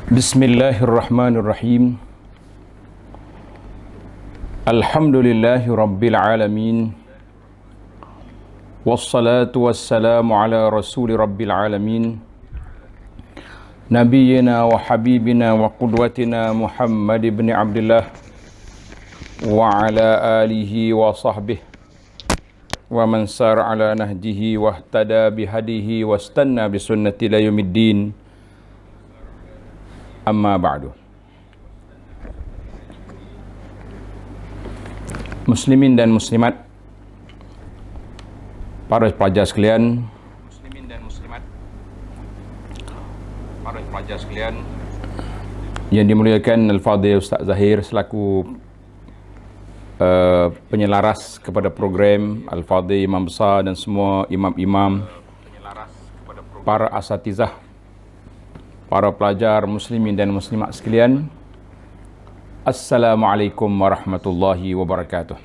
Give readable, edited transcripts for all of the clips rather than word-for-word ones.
Bismillahirrahmanirrahim. Alhamdulillahi rabbil alamin. Wassalatu wassalamu ala rasuli rabbil alamin. Nabiyyina wa habibina wa qudwatina Muhammad ibn Abdullah wa ala alihi wa sahbihi wa man sar ala nahjihi wa ihtada bihadihi wa istanna bisunnati ila yaumiddin. Amma ba'du. Muslimin dan muslimat, para pelajar sekalian, yang dimuliakan Al-Fadhil Ustaz Zahir selaku penyelaras kepada program Al-Fadhil Imam Besar dan semua imam-imam, para asatizah, para pelajar muslimin dan muslimat sekalian, Assalamualaikum warahmatullahi wabarakatuh.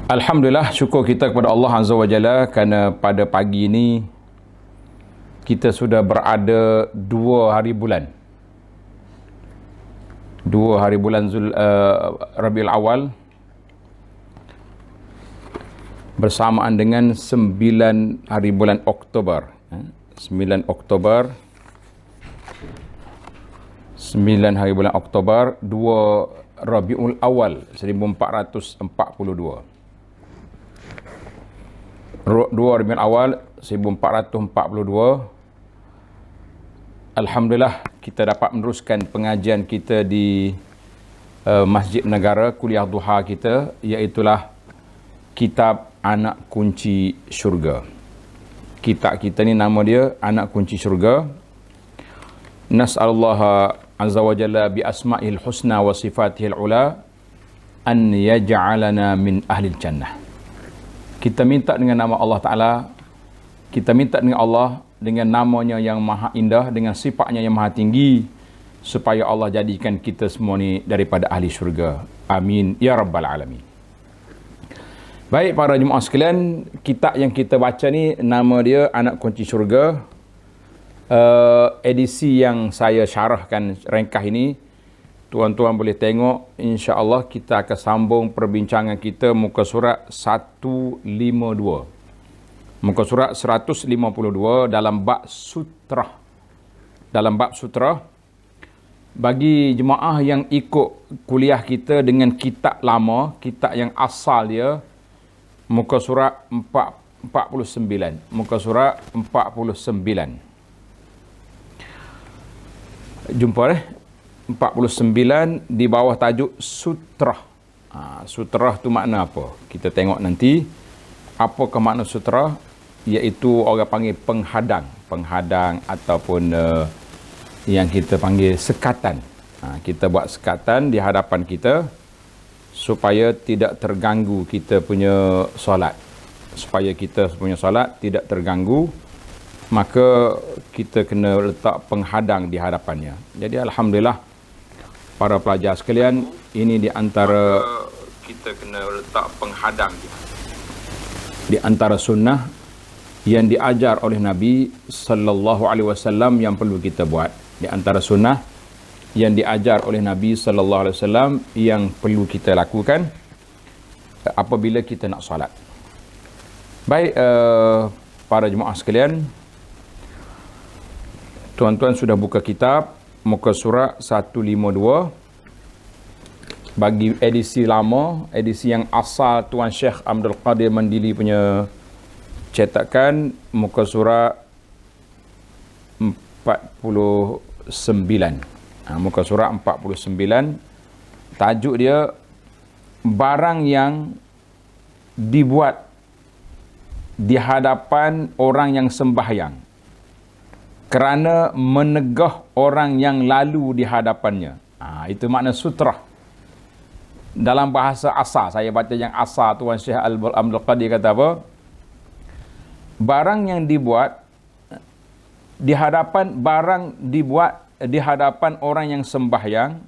Alhamdulillah, syukur kita kepada Allah Azza wa Jalla kerana pada pagi ini kita sudah berada 2 hari bulan Rabiul Awal bersamaan dengan 9 hari bulan Oktober. 9 hari bulan Oktober 2 Rabiul Awal 1442. 2 Rabiul Awal 1442. Alhamdulillah kita dapat meneruskan pengajian kita di Masjid Negara, kuliah duha kita, iaitulah Kitab Anak Kunci Syurga. Kitab kita ni nama dia Anak Kunci Syurga. Nas'alullah azza wa jalla bi asma'il husna wa sifatihil ula an yaj'alana min ahlil jannah. Kita minta dengan nama Allah Ta'ala, kita minta dengan Allah dengan namanya yang maha indah, dengan sifatnya yang maha tinggi, supaya Allah jadikan kita semua ni daripada ahli syurga. Amin ya rabbal alamin. Baik para jemaah sekalian, kitab yang kita baca ni nama dia Anak Kunci Syurga. Edisi yang saya syarahkan ringkas ini, tuan-tuan boleh tengok. InsyaAllah kita akan sambung perbincangan kita muka surat 152. Muka surat 152 dalam bab sutra. Dalam bab sutra, bagi jemaah yang ikut kuliah kita dengan kitab lama, kitab yang asal dia, muka surat 49. Muka surat 49. Jumpa 49 di bawah tajuk sutra. Sutra tu makna apa? Kita tengok nanti. Apakah makna sutra? Iaitu orang panggil penghadang. Penghadang ataupun yang kita panggil sekatan. Kita buat sekatan di hadapan kita supaya tidak terganggu kita punya solat. Supaya kita punya solat tidak terganggu, maka kita kena letak penghadang di hadapannya. Jadi alhamdulillah para pelajar sekalian, ini di antara kita kena letak penghadang di antara sunnah yang diajar oleh Nabi sallallahu alaihi wasallam yang perlu kita buat. Di antara sunnah yang diajar oleh Nabi sallallahu alaihi wasallam yang perlu kita lakukan apabila kita nak solat. Baik para jemaah sekalian, tuan-tuan sudah buka kitab muka surat 152. Bagi edisi lama, edisi yang asal Tuan Syekh Abdul Qadir Mandili punya cetakan, muka surat 49. Muka surat 49. Tajuk dia barang yang dibuat di hadapan orang yang sembahyang kerana menegah orang yang lalu di hadapannya. Itu makna sutra. Dalam bahasa asal, saya baca yang asal, Tuan Syekh Abdul Qadir kata apa? Barang yang dibuat di hadapan orang yang sembahyang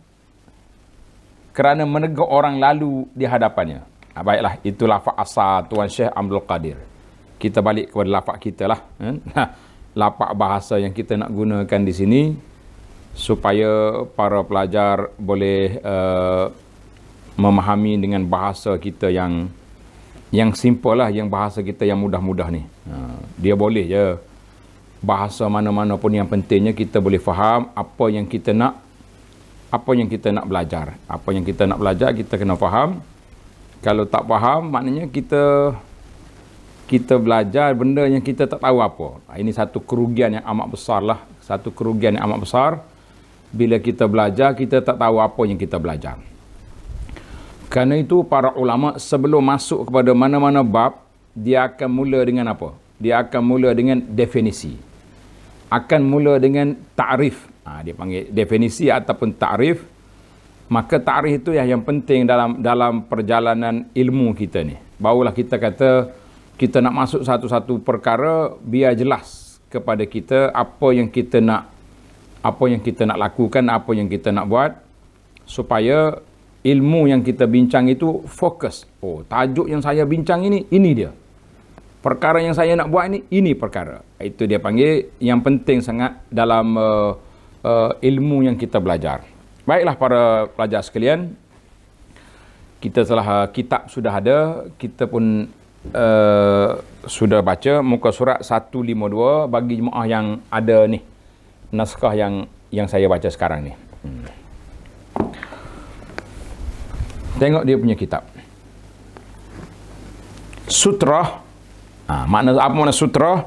kerana menegur orang lalu di hadapannya. Baiklah, itu lafaz asal Tuan Syekh Abdul Qadir. kita balik kepada lafaz kita lah. Lafaz bahasa yang kita nak gunakan di sini supaya para pelajar boleh memahami dengan bahasa kita yang simple lah, yang bahasa kita yang mudah-mudah ni. Dia boleh je bahasa mana-mana pun, yang pentingnya kita boleh faham apa yang kita nak belajar. Apa yang kita nak belajar kita kena faham. Kalau tak faham, maknanya kita belajar benda yang kita tak tahu apa. Ini satu kerugian yang amat besar lah. Satu kerugian yang amat besar bila kita belajar kita tak tahu apa yang kita belajar. Kerana itu para ulama sebelum masuk kepada mana-mana bab, dia akan mula dengan apa? Dia akan mula dengan definisi. Akan mula dengan ta'rif. Dia panggil definisi ataupun ta'rif. Maka ta'rif itu yang penting dalam perjalanan ilmu kita ni. Barulah kita kata kita nak masuk satu-satu perkara, biar jelas kepada kita apa yang kita nak lakukan, apa yang kita nak buat, supaya ilmu yang kita bincang itu fokus. Oh, tajuk yang saya bincang ini dia. Perkara yang saya nak buat ini perkara. Itu dia panggil yang penting sangat dalam ilmu yang kita belajar. Baiklah para pelajar sekalian, kita telah kitab sudah ada, kita pun sudah baca muka surat 152 bagi jemaah yang ada ni naskah yang saya baca sekarang ni. Tengok dia punya kitab. Sutrah. Apa makna sutrah?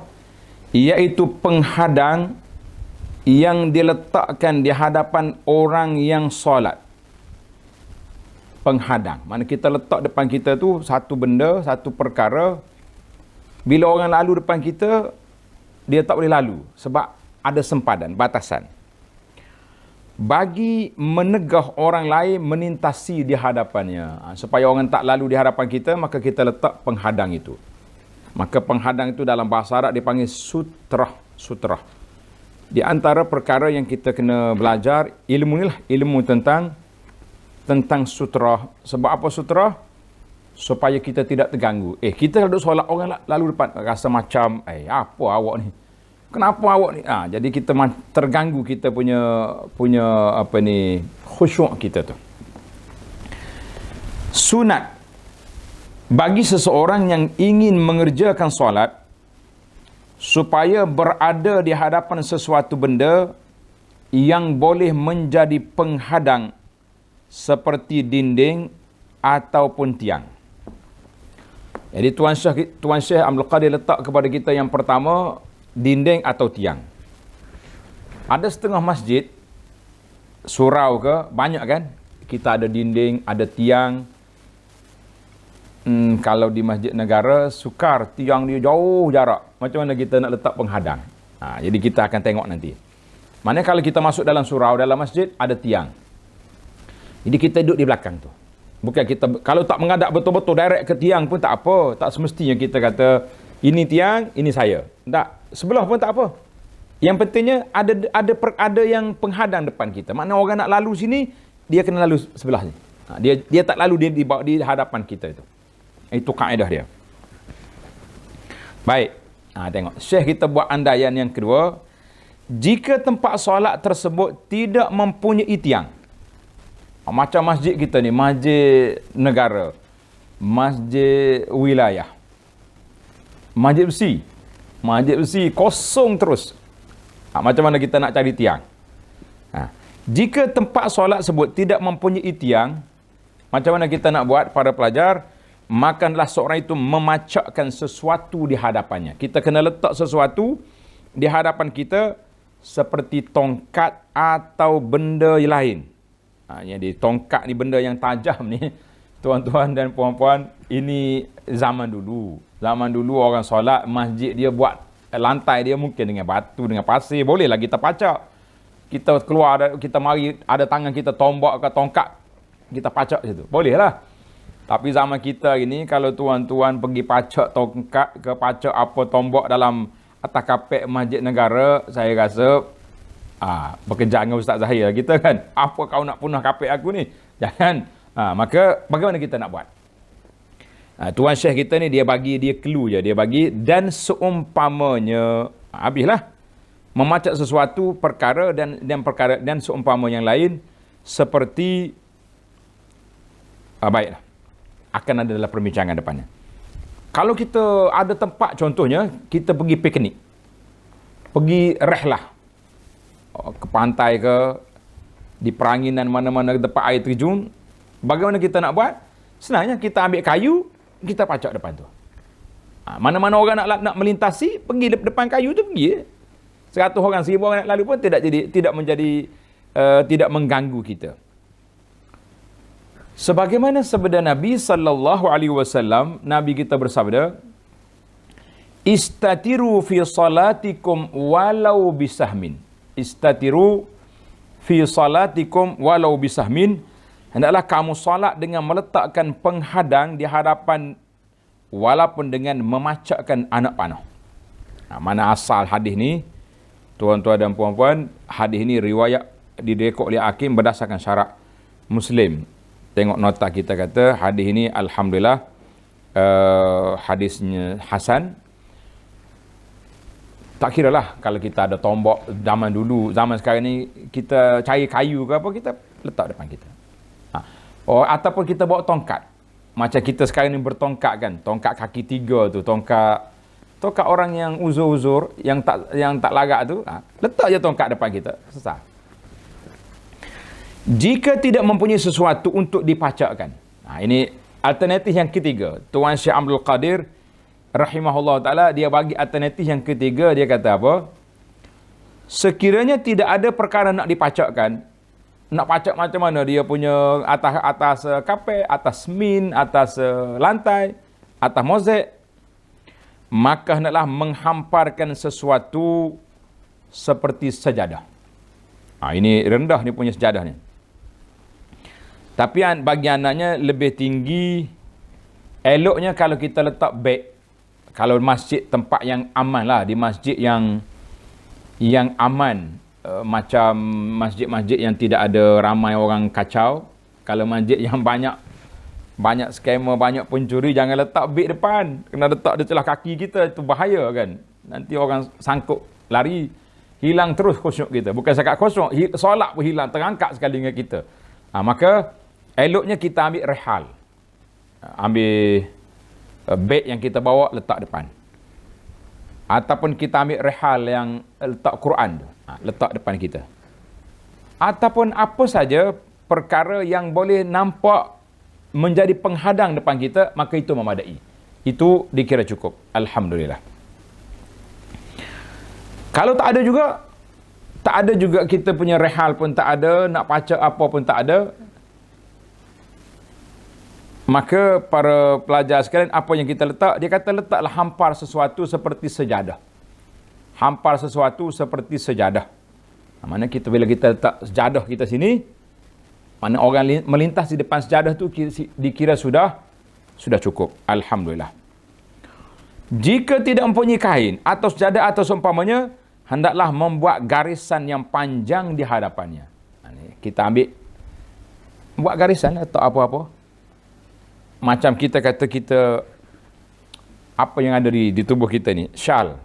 Iaitu penghadang yang diletakkan di hadapan orang yang solat. Penghadang. Mana kita letak depan kita tu satu benda, satu perkara. Bila orang lalu depan kita, dia tak boleh lalu sebab ada sempadan, batasan. Bagi menegah orang lain menintasi di hadapannya. Supaya orang tak lalu di hadapan kita, maka kita letak penghadang itu. Maka penghadang itu dalam bahasa Arab dipanggil sutrah. Sutrah. Di antara perkara yang kita kena belajar, ilmu ni lah, ilmu tentang sutrah. Sebab apa sutrah? Supaya kita tidak terganggu. Kita duduk solat, orang lalu depan, rasa macam, apa awak ni? Kenapa awak ni? Jadi kita terganggu kita punya khusyuk kita tu. Sunat bagi seseorang yang ingin mengerjakan solat supaya berada di hadapan sesuatu benda yang boleh menjadi penghadang seperti dinding ataupun tiang. Jadi Tuan Syekh Abdul Qadir letak kepada kita yang pertama, dinding atau tiang. Ada setengah masjid, surau ke, banyak kan? Kita ada dinding, ada tiang. Kalau di masjid negara, sukar, tiang dia jauh jarak. Macam mana kita nak letak penghadang? Jadi kita akan tengok nanti. Mana kalau kita masuk dalam surau, dalam masjid, ada tiang. Jadi kita duduk di belakang tu. Bukan kita, kalau tak menghadap betul-betul direct ke tiang pun tak apa. Tak semestinya kita kata, ini tiang, ini saya. Tak, sebelah pun tak apa. Yang pentingnya ada yang penghadang depan kita. Maknanya orang nak lalu sini, dia kena lalu sebelah ni. Dia tak lalu di hadapan kita itu. Itu kaedah dia. Baik. Tengok. Syekh kita buat andaian yang kedua. Jika tempat solat tersebut tidak mempunyai tiang. Macam masjid kita ni, masjid negara, masjid wilayah, masjid besi kosong terus. Macam mana kita nak cari tiang? Jika tempat solat sebut tidak mempunyai tiang, macam mana kita nak buat para pelajar? Makanlah seorang itu memacakkan sesuatu di hadapannya. Kita kena letak sesuatu di hadapan kita seperti tongkat atau benda lain. Jadi tongkat ni benda yang tajam ni, tuan-tuan dan puan-puan, ini zaman dulu. Zaman dulu orang solat, masjid dia buat lantai dia mungkin dengan batu, dengan pasir, bolehlah kita pacak. Kita keluar, kita mari, ada tangan kita tombak ke tongkat, kita pacak situ. Bolehlah. Tapi zaman kita ini, kalau tuan-tuan pergi pacak tongkat ke pacak apa tombak dalam atas kapek masjid negara, saya rasa bekerja dengan Ustaz Zahir kita kan. Apa kau nak punah kapek aku ni? Jangan. Maka bagaimana kita nak buat? Tuan Syekh kita ni dia bagi dia clue je, dia bagi dan seumpamanya. Habislah. Memacak sesuatu perkara dan seumpama yang lain seperti baiklah. Akan ada dalam perbincangan depannya. Kalau kita ada tempat, contohnya kita pergi piknik, pergi rehlah ke pantai ke, di peranginan mana-mana tempat air terjun, bagaimana kita nak buat? Senangnya kita ambil kayu, kita pacak depan tu. Mana-mana orang nak melintasi, pergi depan kayu tu pergi. 100 orang, 1000 orang nak lalu pun tidak mengganggu kita. Sebagaimana sabda Nabi sallallahu alaihi wasallam, Nabi kita bersabda, "Istatiru fi salatikum walau bisahmin." Istatiru fi salatikum walau bisahmin. Hendaklah kamu salat dengan meletakkan penghadang di hadapan walaupun dengan memacakkan anak panah. Mana asal hadis ni? Tuan-tuan dan puan-puan, hadis ni riwayat direkod oleh Hakim berdasarkan syarat Muslim. Tengok nota kita kata hadis ini alhamdulillah hadisnya hasan. Tak kira lah kalau kita ada tombak zaman dulu, zaman sekarang ni kita cari kayu ke apa, kita letak depan kita. Ataupun kita bawa tongkat. Macam kita sekarang ni bertongkat kan, tongkat kaki 3 tu, tongkat orang yang uzur-uzur, yang tak lagak tu, letak je tongkat depan kita. Selesai. Jika tidak mempunyai sesuatu untuk dipacakkan. Ini alternatif yang ketiga. Tuan Syekh Abdul Qadir rahimahullah ta'ala, dia bagi alternatif yang ketiga. Dia kata apa? Sekiranya tidak ada perkara nak dipacakkan, nak pacak macam mana? Dia punya atas kapek, atas min, atas lantai, atas mozaik, maka hendaklah menghamparkan sesuatu seperti sejadah. Ini rendah ni punya sejadah ni. Tapi bagi anaknya lebih tinggi, eloknya kalau kita letak beg. Kalau masjid tempat yang aman lah, di masjid yang aman, macam masjid-masjid yang tidak ada ramai orang kacau. Kalau masjid yang banyak skamer, banyak pencuri, jangan letak beg depan. Kena letak di celah kaki kita, itu bahaya kan. Nanti orang sangkut lari, hilang terus khusyuk kita. Bukan sekat khusyuk, solat pun hilang, terangkat sekali dengan kita. Maka eloknya kita ambil rehal. Ambil beg yang kita bawa, letak depan. Ataupun kita ambil rehal yang letak Quran tu, letak depan kita. Ataupun apa saja perkara yang boleh nampak menjadi penghadang depan kita, maka itu memadai. Itu dikira cukup. Alhamdulillah. Kalau tak ada juga kita punya rehal pun tak ada, nak pacak apa pun tak ada, maka para pelajar sekalian, apa yang kita letak? Dia kata letaklah hampar sesuatu seperti sejadah. Hampar sesuatu seperti sejadah. Mana bila kita letak sejadah kita sini, mana orang melintas di depan sejadah tu dikira sudah cukup. Alhamdulillah. Jika tidak mempunyai kain atau sejadah atau seumpamanya, hendaklah membuat garisan yang panjang di hadapannya. Kita buat garisan atau apa-apa. Macam kita kata apa yang ada di tubuh kita ni, syal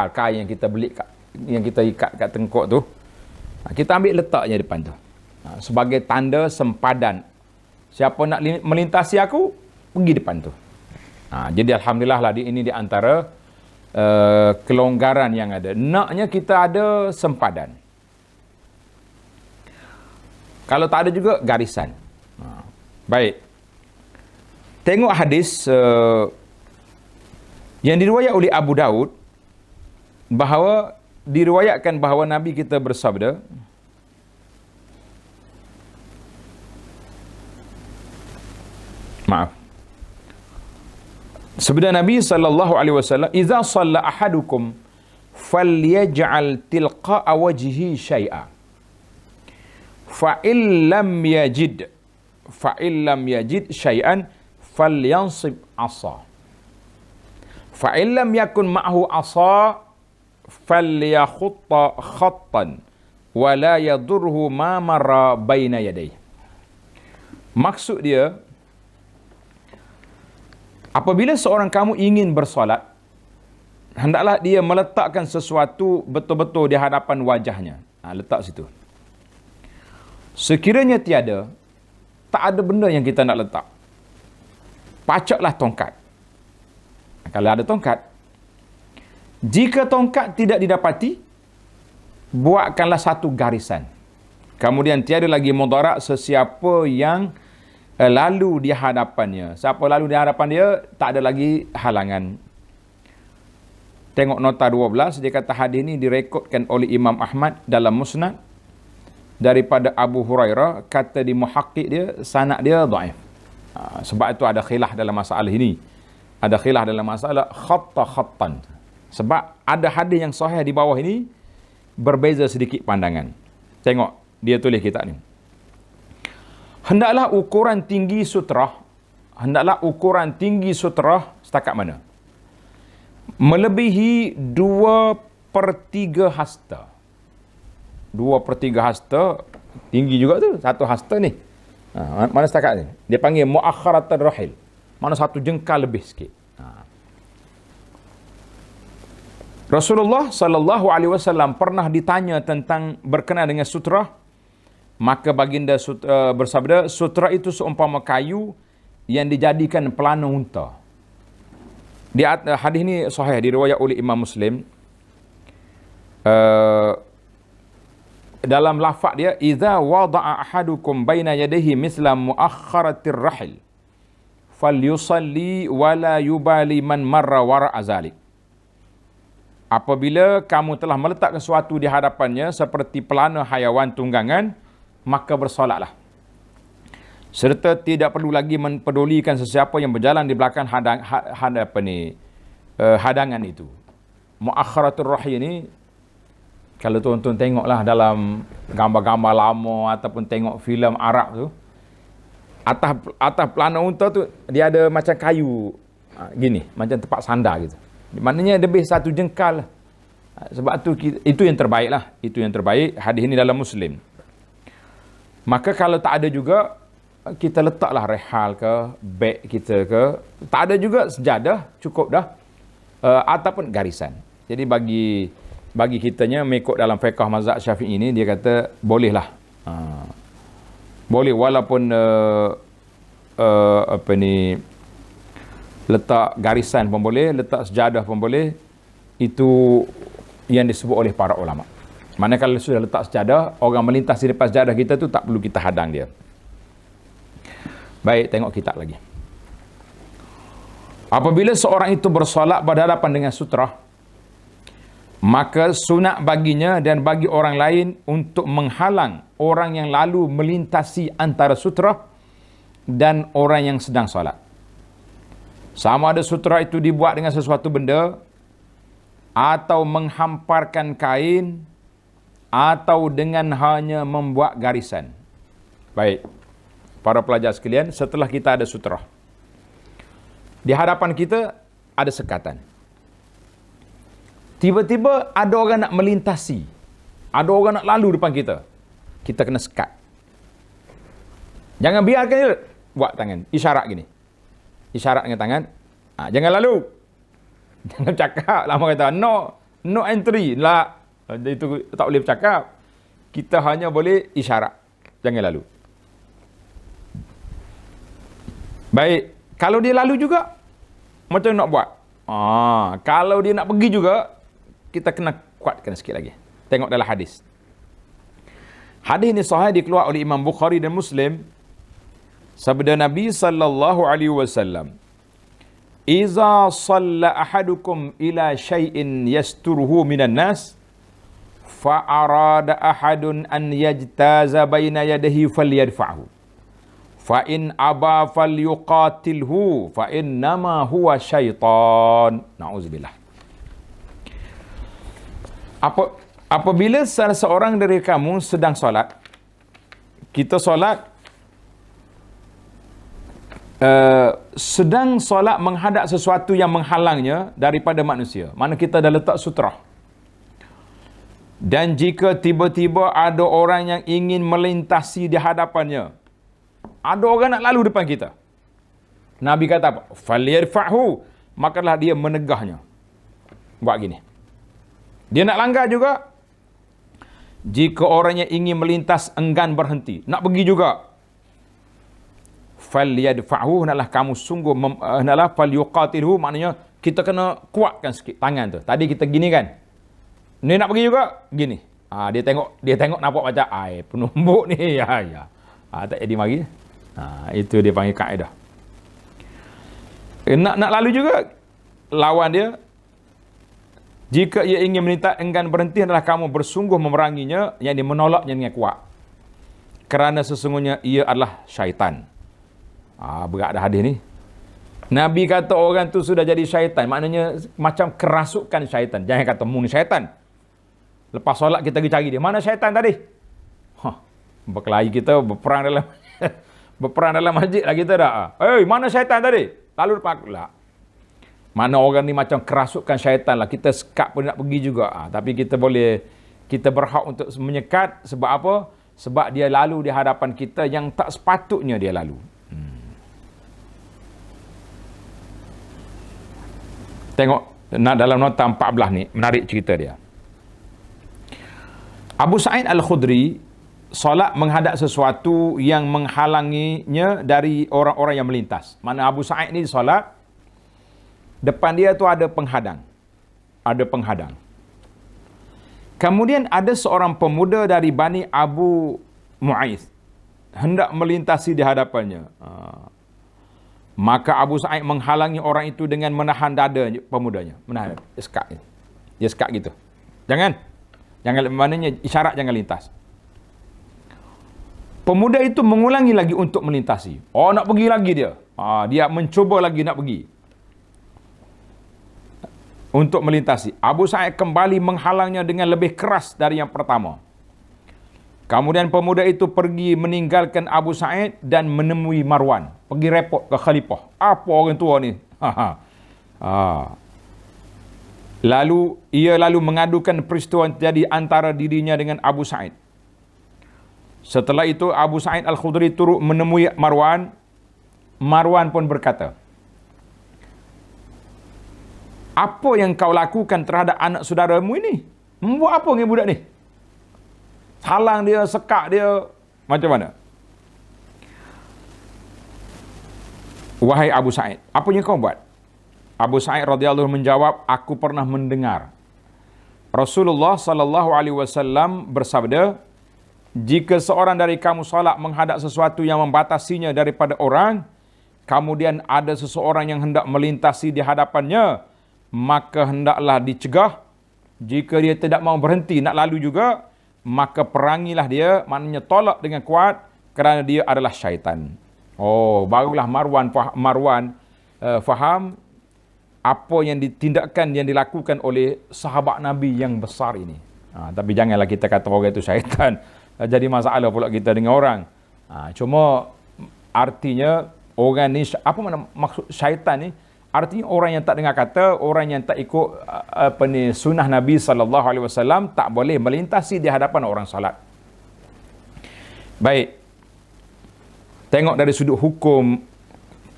kain yang kita beli yang kita ikat kat tengkok tu, kita ambil letaknya depan tu, sebagai tanda sempadan. Siapa nak melintasi aku, pergi depan tu. Jadi alhamdulillah lah, ini di antara kelonggaran yang ada. Naknya kita ada sempadan. Kalau tak ada juga garisan. Baik. Tengok hadis yang diriwayat oleh Abu Daud, diriwayatkan bahawa Nabi kita bersabda, sabda Nabi sallallahu alaihi wasallam, "Idza shalla ahadukum falyaj'al tilqa'a wajhihi syai'a. Fa illam yajid syai'an falyansib asa. Fa illam yakun ma'hu asa falyakhutta khattan wa la yadurhu ma marra baina yadayhi." Maksud dia, Apabila seorang kamu ingin bersolat, hendaklah dia meletakkan sesuatu betul-betul di hadapan wajahnya. Letak situ. Sekiranya tiada, tak ada benda yang kita nak letak, pacaklah tongkat. Kalau ada tongkat, jika tongkat tidak didapati, buatkanlah satu garisan. Kemudian tiada lagi mudarat sesiapa yang lalu di hadapannya. Siapa lalu di hadapan dia, tak ada lagi halangan. Tengok nota 12, dia kata hadis ini direkodkan oleh Imam Ahmad dalam Musnad daripada Abu Hurairah. Kata di muhaqqiq dia, sanad dia dhaif. Sebab itu ada khilaf dalam masalah ini. Ada khilaf dalam masalah khattan. Sebab ada hadis yang sahih di bawah ini berbeza sedikit pandangan. Tengok, dia tulis kitab ni. Hendaklah ukuran tinggi sutrah setakat mana? Melebihi 2/3 hasta. 2/3 hasta, tinggi juga tu. Satu hasta ni. Mana setakat ni? Dia panggil muakharatul rahil. Mana satu jengkal lebih sikit. Rasulullah sallallahu alaihi wasallam pernah ditanya tentang berkenaan dengan sutra, maka baginda bersabda, sutra itu seumpama kayu yang dijadikan pelana unta. Hadis ini sahih diriwayat oleh Imam Muslim. Dalam lafaz dia, idza wada'a ahadukum baina yadayhi mithla muakhkharatir rahil falyusalli wala yubali man marra wara'a zalik. Apabila kamu telah meletakkan sesuatu di hadapannya seperti pelana haiwan tunggangan, maka bersolatlah. Serta tidak perlu lagi mempedulikan sesiapa yang berjalan di belakang hadangan itu. Muakhkharatul rahil ini, kalau tuan-tuan tengoklah dalam gambar-gambar lama ataupun tengok filem Arab tu, atas pelana unta tu dia ada macam kayu gini, macam tempat sandar gitu. Maknanya lebih satu jengkal. Sebab tu itu yang terbaik lah. Itu yang terbaik. Hadis ini dalam Muslim. Maka kalau tak ada juga, kita letaklah rehal ke, beg kita ke. Tak ada juga sejadah, cukup dah. Ataupun garisan. Jadi bagi kitanya mengikut dalam fiqh mazhab Syafi'i ini, dia kata bolehlah. Boleh walaupun letak garisan pun boleh, letak sejadah pun boleh. Itu yang disebut oleh para ulama. Mana kalau sudah letak sejadah, orang melintas di depan sejadah kita tu tak perlu kita hadang dia. Baik, tengok kitab lagi. Apabila seorang itu bersolat berhadapan dengan sutra, maka sunat baginya dan bagi orang lain untuk menghalang orang yang lalu melintasi antara sutra dan orang yang sedang solat. Sama ada sutra itu dibuat dengan sesuatu benda, atau menghamparkan kain, atau dengan hanya membuat garisan. Baik, para pelajar sekalian, setelah kita ada sutra, di hadapan kita ada sekatan. Tiba-tiba ada orang nak melintasi, ada orang nak lalu depan kita, kita kena sekat. Jangan biarkan dia buat tangan, isyarat gini. Isyarat dengan tangan, jangan lalu. Jangan cakap, lama kata, no entry. Lah, itu tak boleh bercakap. Kita hanya boleh isyarat. Jangan lalu. Baik, kalau dia lalu juga, macam nak buat? Kalau dia nak pergi juga, kita kena kuatkan sikit lagi. Tengok dalam hadis. Hadis ini sahih dikeluar oleh Imam Bukhari dan Muslim. Sabda Nabi sallallahu alaihi wasallam, "Iza shalla ahadukum ila syai'in yasturuhu minan nas, fa arada ahadun an yajtaza baina yadihi falyadfa'hu. Fa in aba falyuqatilhu fa innama huwa syaitan." Nauzubillah. Apabila salah seorang dari kamu sedang solat, kita solat, sedang solat menghadap sesuatu yang menghalangnya daripada manusia. Mana kita dah letak sutra. Dan jika tiba-tiba ada orang yang ingin melintasi di hadapannya, ada orang nak lalu depan kita, Nabi kata apa? Falyarfa'hu, makalah dia menegahnya. Buat gini. Dia nak langgar juga. Jika orangnya ingin melintas enggan berhenti, nak pergi juga. Falyadfa'hu, hendaklah kamu sungguh hendaklah falyuqatilhu, maknanya kita kena kuatkan sikit tangan tu. Tadi kita gini kan. Ni nak pergi juga, gini. Dia tengok nampak macam penumbuk ni. Ya. Tak jadi mari. Itu dia panggil kaedah. Nak lalu juga lawan dia. Jika ia ingin melintas enggan berhenti, adalah kamu bersungguh memeranginya, yang dia menolaknya dengan kuat. Kerana sesungguhnya ia adalah syaitan. Berat dah hadis ni. Nabi kata orang tu sudah jadi syaitan, maknanya macam kerasukan syaitan. Jangan kata mu ni syaitan. Lepas solat kita pergi cari dia. Mana syaitan tadi? Berkelahi kita berperang dalam masjid lah kita dah. Mana syaitan tadi? Lalu lepas lah. Mana orang ni macam kerasukan syaitan lah. Kita sekat pun nak pergi juga. Tapi kita berhak untuk menyekat. Sebab apa? Sebab dia lalu di hadapan kita yang tak sepatutnya dia lalu. Tengok dalam nota 14 ni, menarik cerita dia. Abu Sa'id Al-Khudri solat menghadap sesuatu yang menghalanginya dari orang-orang yang melintas. Mana Abu Sa'id ni solat, depan dia tu ada penghadang. Ada penghadang. Kemudian ada seorang pemuda dari Bani Abu Mu'aiz hendak melintasi di hadapannya. Maka Abu Sa'id menghalangi orang itu dengan menahan dada pemudanya. Menahan. Dia sekat gitu. Jangan, maknanya isyarat jangan lintas. Pemuda itu mengulangi lagi untuk melintasi. Nak pergi lagi dia. Dia mencuba lagi nak pergi. Untuk melintasi. Abu Sa'id kembali menghalangnya dengan lebih keras dari yang pertama. Kemudian pemuda itu pergi meninggalkan Abu Sa'id dan menemui Marwan. Pergi report ke khalifah. Apa orang tua ni? Lalu ia mengadukan peristiwa yang terjadi antara dirinya dengan Abu Sa'id. Setelah itu Abu Sa'id Al-Khudri turut menemui Marwan. Marwan pun berkata, apa yang kau lakukan terhadap anak saudaramu ini? Membuat apa dengan budak ni? Halang dia, sekak dia, macam mana? Wahai Abu Sa'id, apa yang kau buat? Abu Sa'id radhiyallahu anhu menjawab, aku pernah mendengar Rasulullah sallallahu alaihi wasallam bersabda, jika seorang dari kamu salat menghadap sesuatu yang membatasinya daripada orang, kemudian ada seseorang yang hendak melintasi di hadapannya, maka hendaklah dicegah. Jika dia tidak mau berhenti nak lalu juga, maka perangilah dia, maknanya tolak dengan kuat, kerana dia adalah syaitan. Barulah Marwan faham apa yang ditindakan, yang dilakukan oleh sahabat Nabi yang besar ini. Tapi janganlah kita kata orang itu syaitan. Jadi masalah pula kita dengan orang. Cuma artinya orang ni, apa mana maksud syaitan ni? Artinya orang yang tak dengar kata, orang yang tak ikut sunnah Nabi SAW tak boleh melintasi di hadapan orang salat. Baik. Tengok dari sudut hukum,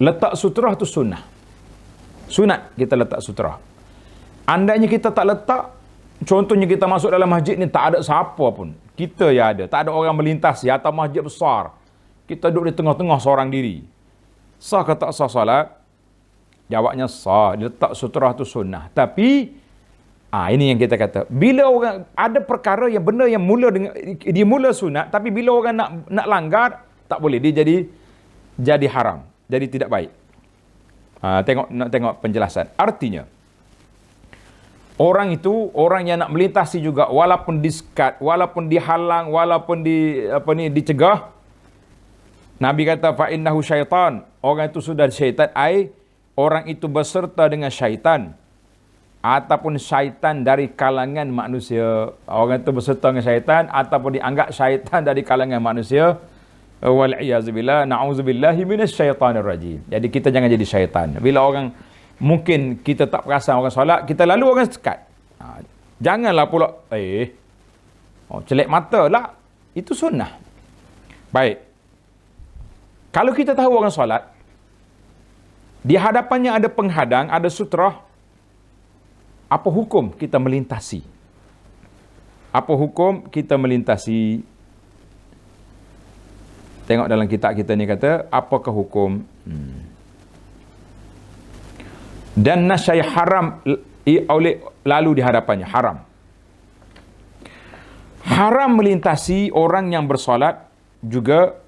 letak sutrah tu sunnah. Sunat kita letak sutrah. Andainya kita tak letak, contohnya kita masuk dalam masjid ni tak ada siapa pun. Kita ya ada, tak ada orang melintasi atau masjid besar. Kita duduk di tengah-tengah seorang diri. Sah ke tak sah salat? Jawabnya sah, letak sutrah tu sunnah. Tapi ini yang kita kata, bila orang ada perkara yang benda yang dia mula sunat, tapi bila orang nak langgar, tak boleh, dia jadi haram, jadi tidak baik. Tengok penjelasan. Artinya orang yang nak melintasi juga, walaupun disekat, walaupun dihalang, walaupun dicegah, Nabi kata fa innahu syaitan, orang itu sudah syaitan, orang itu berserta dengan syaitan ataupun syaitan dari kalangan manusia. Orang itu berserta dengan syaitan ataupun dianggap syaitan dari kalangan manusia. Wal iyazubillah, na'udzubillahi minasyaitanir rajim. Jadi kita jangan jadi syaitan. Bila orang, mungkin kita tak perasan orang solat, kita lalu orang sekat. Janganlah pula celek mata lah. Itu sunnah. Baik. Kalau kita tahu orang solat, Di hadapannya ada penghadang, ada sutra. Apa hukum kita melintasi? Apa hukum kita melintasi? Tengok dalam kitab kita ni kata, apakah hukum? Dan nasyai haram oleh lalu di hadapannya, haram. Haram melintasi orang yang bersolat juga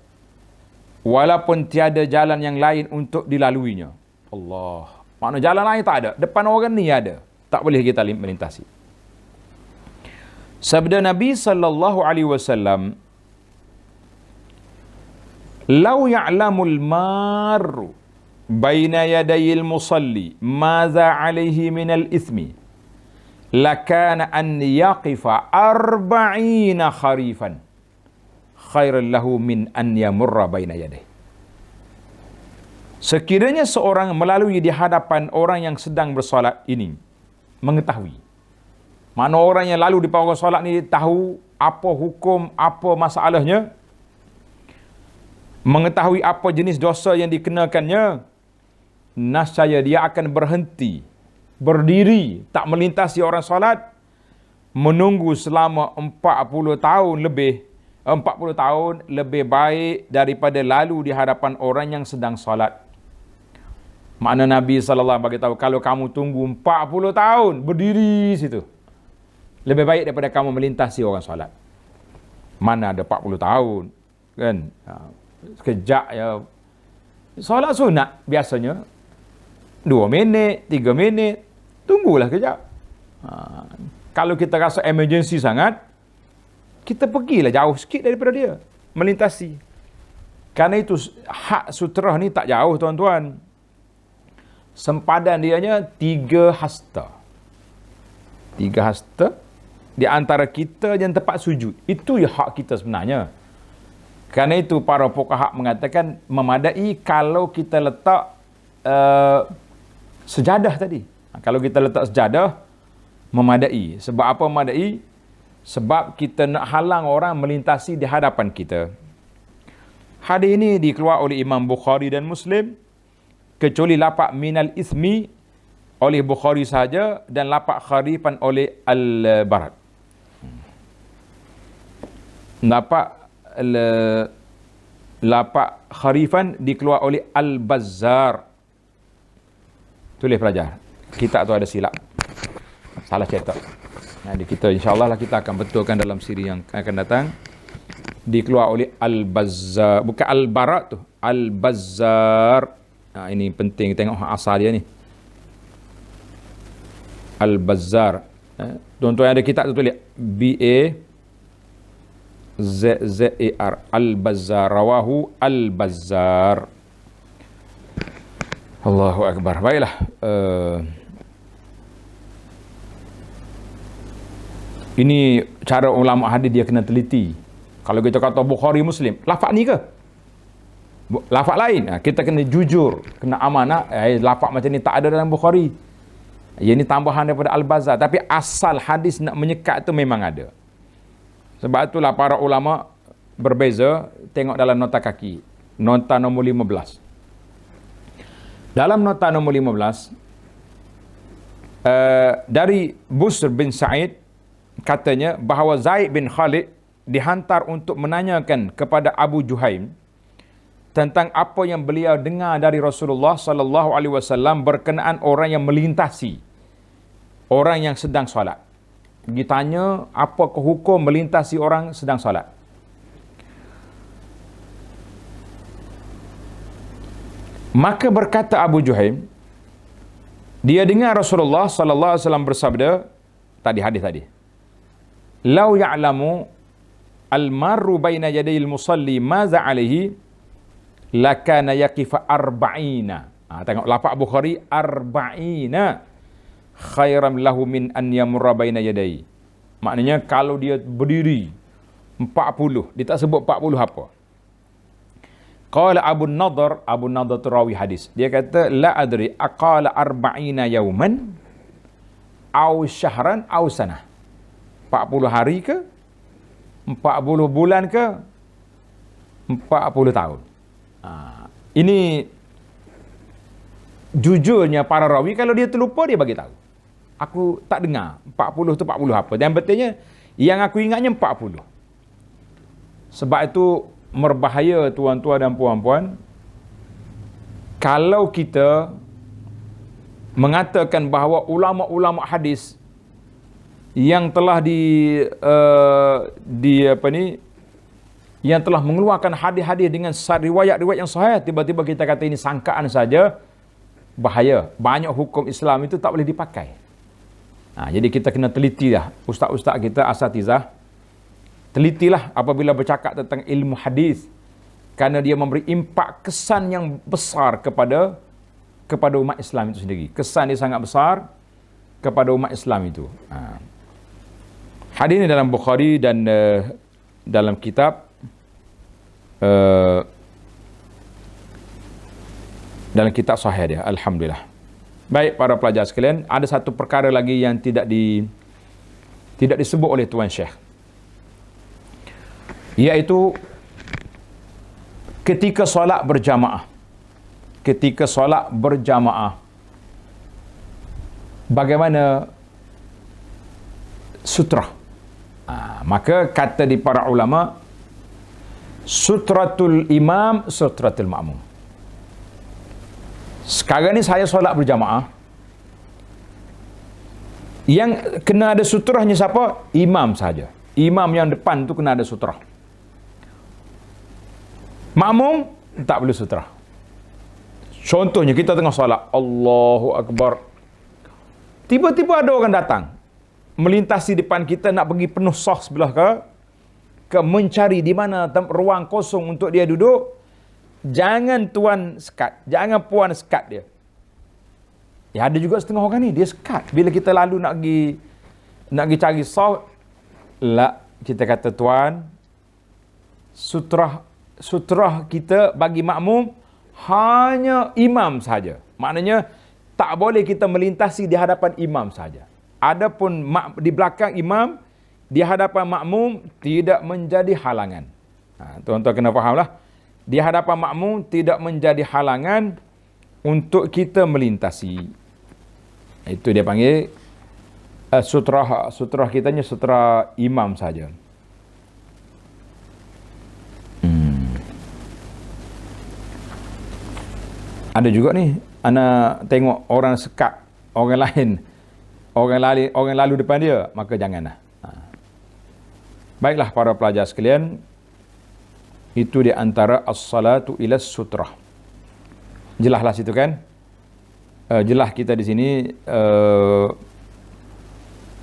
walaupun tiada jalan yang lain untuk dilaluinya. Allah. Makna jalan lain tak ada. Depan orang ni ada. Tak boleh kita melintasi. Sabda Nabi sallallahu alaihi wasallam, "Lau ya'lamul marru baina yadayil musalli madza alaihi minal ithmi lakana an yaqifa 40 kharifan khairan lahu min an yamurra baina yadayhi." Sekiranya seorang melalui di hadapan orang yang sedang bersolat ini, mengetahui. Mana orang yang lalu di pawang solat ni tahu apa hukum, apa masalahnya, mengetahui apa jenis dosa yang dikenakannya, nascaya dia akan berhenti, berdiri, tak melintasi orang solat, menunggu selama 40 tahun lebih. 40 tahun lebih baik daripada lalu di hadapan orang yang sedang solat. Makna Nabi SAW bagi tahu, kalau kamu tunggu 40 tahun berdiri situ, lebih baik daripada kamu melintasi orang solat. Mana ada 40 tahun, kan? Sekejap ya. Solat sunat biasanya 2 minit, 3 minit, tunggulah kejap. Kalau kita rasa emergency sangat, kita pergilah jauh sikit daripada dia, melintasi. Karena itu hak sutra ni tak jauh, tuan-tuan. Sempadan dianya 3 hasta. 3 hasta di antara kita yang tempat sujud. Itu ya hak kita sebenarnya. Karena itu para fuqaha mengatakan memadai kalau kita letak sejadah tadi. Kalau kita letak sejadah, memadai. Sebab apa memadai? Sebab kita nak halang orang melintasi di hadapan kita. Hadis ini dikeluar oleh Imam Bukhari dan Muslim, kecuali lapak minal ismi oleh Bukhari saja dan lapak kharifan oleh Al-Barat. Lapak kharifan dikeluar oleh Al-Bazzar. Tulis pelajar. Kitab tu ada silap. Salah cetak. Jadi kita insya-Allah lah kita akan betulkan dalam siri yang akan datang. Dikeluar oleh Al-Bazzar, bukan Al-Barat tu, Al-Bazzar. Ini penting tengok asal dia ni. Al-Bazzar. Tuan-tuan ada kitab tu tulis B-A-Z-Z-E-R. Al-Bazzar. Rawahu Al-Bazzar. Allahu Akbar. Baiklah. Ini cara ulama hadis dia kena teliti. Kalau kita kata Bukhari Muslim, lafaz ni ke? Lafaz lain. Kita kena jujur, kena amanah. Lafaz macam ni tak ada dalam Bukhari. Ini tambahan daripada Al-Bazzar. Tapi asal hadis nak menyekat tu memang ada. Sebab itulah para ulama berbeza. Tengok dalam nota kaki. Nota nombor 15. Dalam nota nombor 15, dari Busr bin Sa'id, katanya bahawa Zaid bin Khalid dihantar untuk menanyakan kepada Abu Juhaim tentang apa yang beliau dengar dari Rasulullah sallallahu alaihi wasallam berkenaan orang yang melintasi orang yang sedang solat. Ditanya apakah hukum melintasi orang sedang solat. Maka berkata Abu Juhaim, dia dengar Rasulullah sallallahu alaihi wasallam bersabda, tadi hadis tadi, "Lau ya'lamu al-marru baina yadayil musalli maza alaihi lakana yaqifa arba'ina." Tengok lafaz Bukhari, arba'ina khairam lahu min an yamurra baina yadayhi. Maknanya kalau dia berdiri 40, dia tak sebut 40 apa. Qala Abu Nadhr tu rawi hadis. Dia kata la adri aqala arba'ina yauman au syahran au sanah. 40 hari ke? 40 bulan ke? 40 tahun. Ini jujurnya para rawi, kalau dia terlupa dia bagi tahu. Aku tak dengar 40 tu 40 apa. Dan betulnya yang aku ingatnya 40. Sebab itu berbahaya tuan-tuan dan puan-puan kalau kita mengatakan bahawa ulama-ulama hadis yang telah yang telah mengeluarkan hadis-hadis dengan riwayat-riwayat yang sahih, tiba-tiba kita kata ini sangkaan saja, bahaya. Banyak hukum Islam itu tak boleh dipakai. Jadi kita kena teliti lah, ustaz-ustaz kita, asatizah, telitilah apabila bercakap tentang ilmu hadis, kerana dia memberi impak, kesan yang besar kepada umat Islam itu sendiri. Kesan dia sangat besar kepada umat Islam itu. Hadis ini dalam Bukhari dan dalam kitab dalam kitab sahih dia, alhamdulillah. Baik para pelajar sekalian, ada satu perkara lagi yang tidak disebut oleh Tuan Syekh, iaitu ketika solat berjamaah. Ketika solat berjamaah, bagaimana sutrah? Maka kata di para ulama, sutratul imam, sutratul ma'mum. Sekarang ni saya solat berjamaah, yang kena ada sutrahnya siapa? Imam saja. Imam yang depan tu kena ada sutrah. Makmum tak perlu sutrah. Contohnya kita tengah solat, Allahu Akbar, tiba-tiba ada orang datang melintasi depan kita, nak pergi penuh sah sebelah ke mencari di mana ruang kosong untuk dia duduk. Jangan tuan sekat, jangan puan sekat dia. Ya, ada juga setengah orang ni dia sekat bila kita lalu nak pergi cari sah. La, kita kata tuan, sutrah kita bagi makmum hanya imam saja. Maknanya tak boleh kita melintasi di hadapan imam saja. Adapun di belakang imam, di hadapan makmum tidak menjadi halangan. Tuan-tuan kena fahamlah. Di hadapan makmum tidak menjadi halangan untuk kita melintasi. Itu dia panggil sutrah kitanya sutrah imam saja. Ada juga ni, ana tengok orang sekat orang lalu depan dia, maka janganlah. Baiklah para pelajar sekalian, itu di antara as-salatu ila sutrah. Jelaslah situ kan? Jelas kita di sini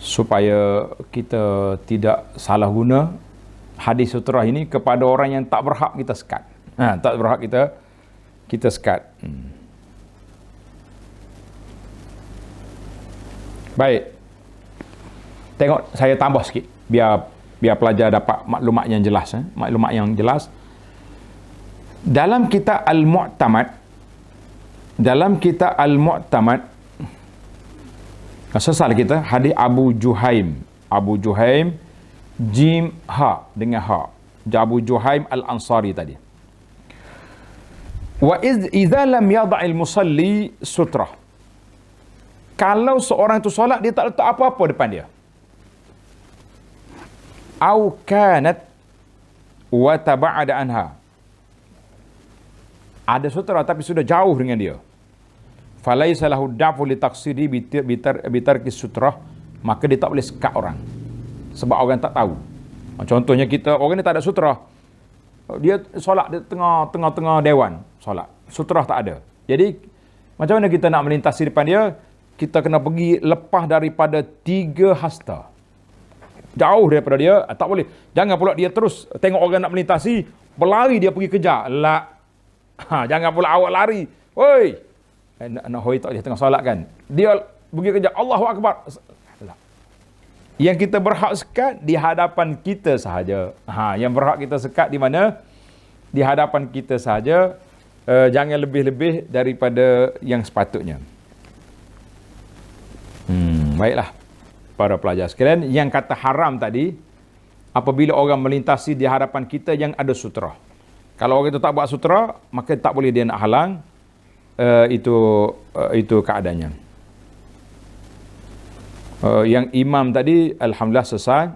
supaya kita tidak salah guna hadis sutrah ini kepada orang yang tak berhak kita sekat. Tak berhak kita sekat. Baik. Tengok saya tambah sikit biar pelajar dapat maklumat yang jelas. Maklumat yang jelas. Dalam kitab Al-Mu'tamad, sesal kita hadis Abu Juhaim jim ha dengan ha. Abu Juhaim Al-Ansari tadi. Wa idza lam yada'il musalli sutrah. Kalau seorang itu solat, dia tak letak apa-apa depan dia. Au kanat wa taba'ada anha. Ada sutra tapi sudah jauh dengan dia. Falaisa lahu da'fu li taqsidi bitarki sutrah, maka dia tak boleh sekat orang. Sebab orang tak tahu. Contohnya kita, orang ni tak ada sutra. Dia solat di tengah dewan solat. Sutrah tak ada. Jadi macam mana kita nak melintasi depan dia? Kita kena pergi lepas daripada 3 hasta. Jauh daripada dia, tak boleh. Jangan pula dia terus tengok orang nak melintasi, berlari dia pergi kejar. Jangan pula awak lari. Oi. Nak hoi tak dia tengah solat kan. Dia pergi kejar, Allahu Akbar. Yang kita berhak sekat di hadapan kita sahaja. Yang berhak kita sekat di mana? Di hadapan kita sahaja. Jangan lebih-lebih daripada yang sepatutnya. Baiklah para pelajar sekalian, yang kata haram tadi apabila orang melintasi di hadapan kita yang ada sutra. Kalau orang itu tak buat sutra, maka tak boleh dia nak halang. itu keadaannya. Yang imam tadi alhamdulillah selesai.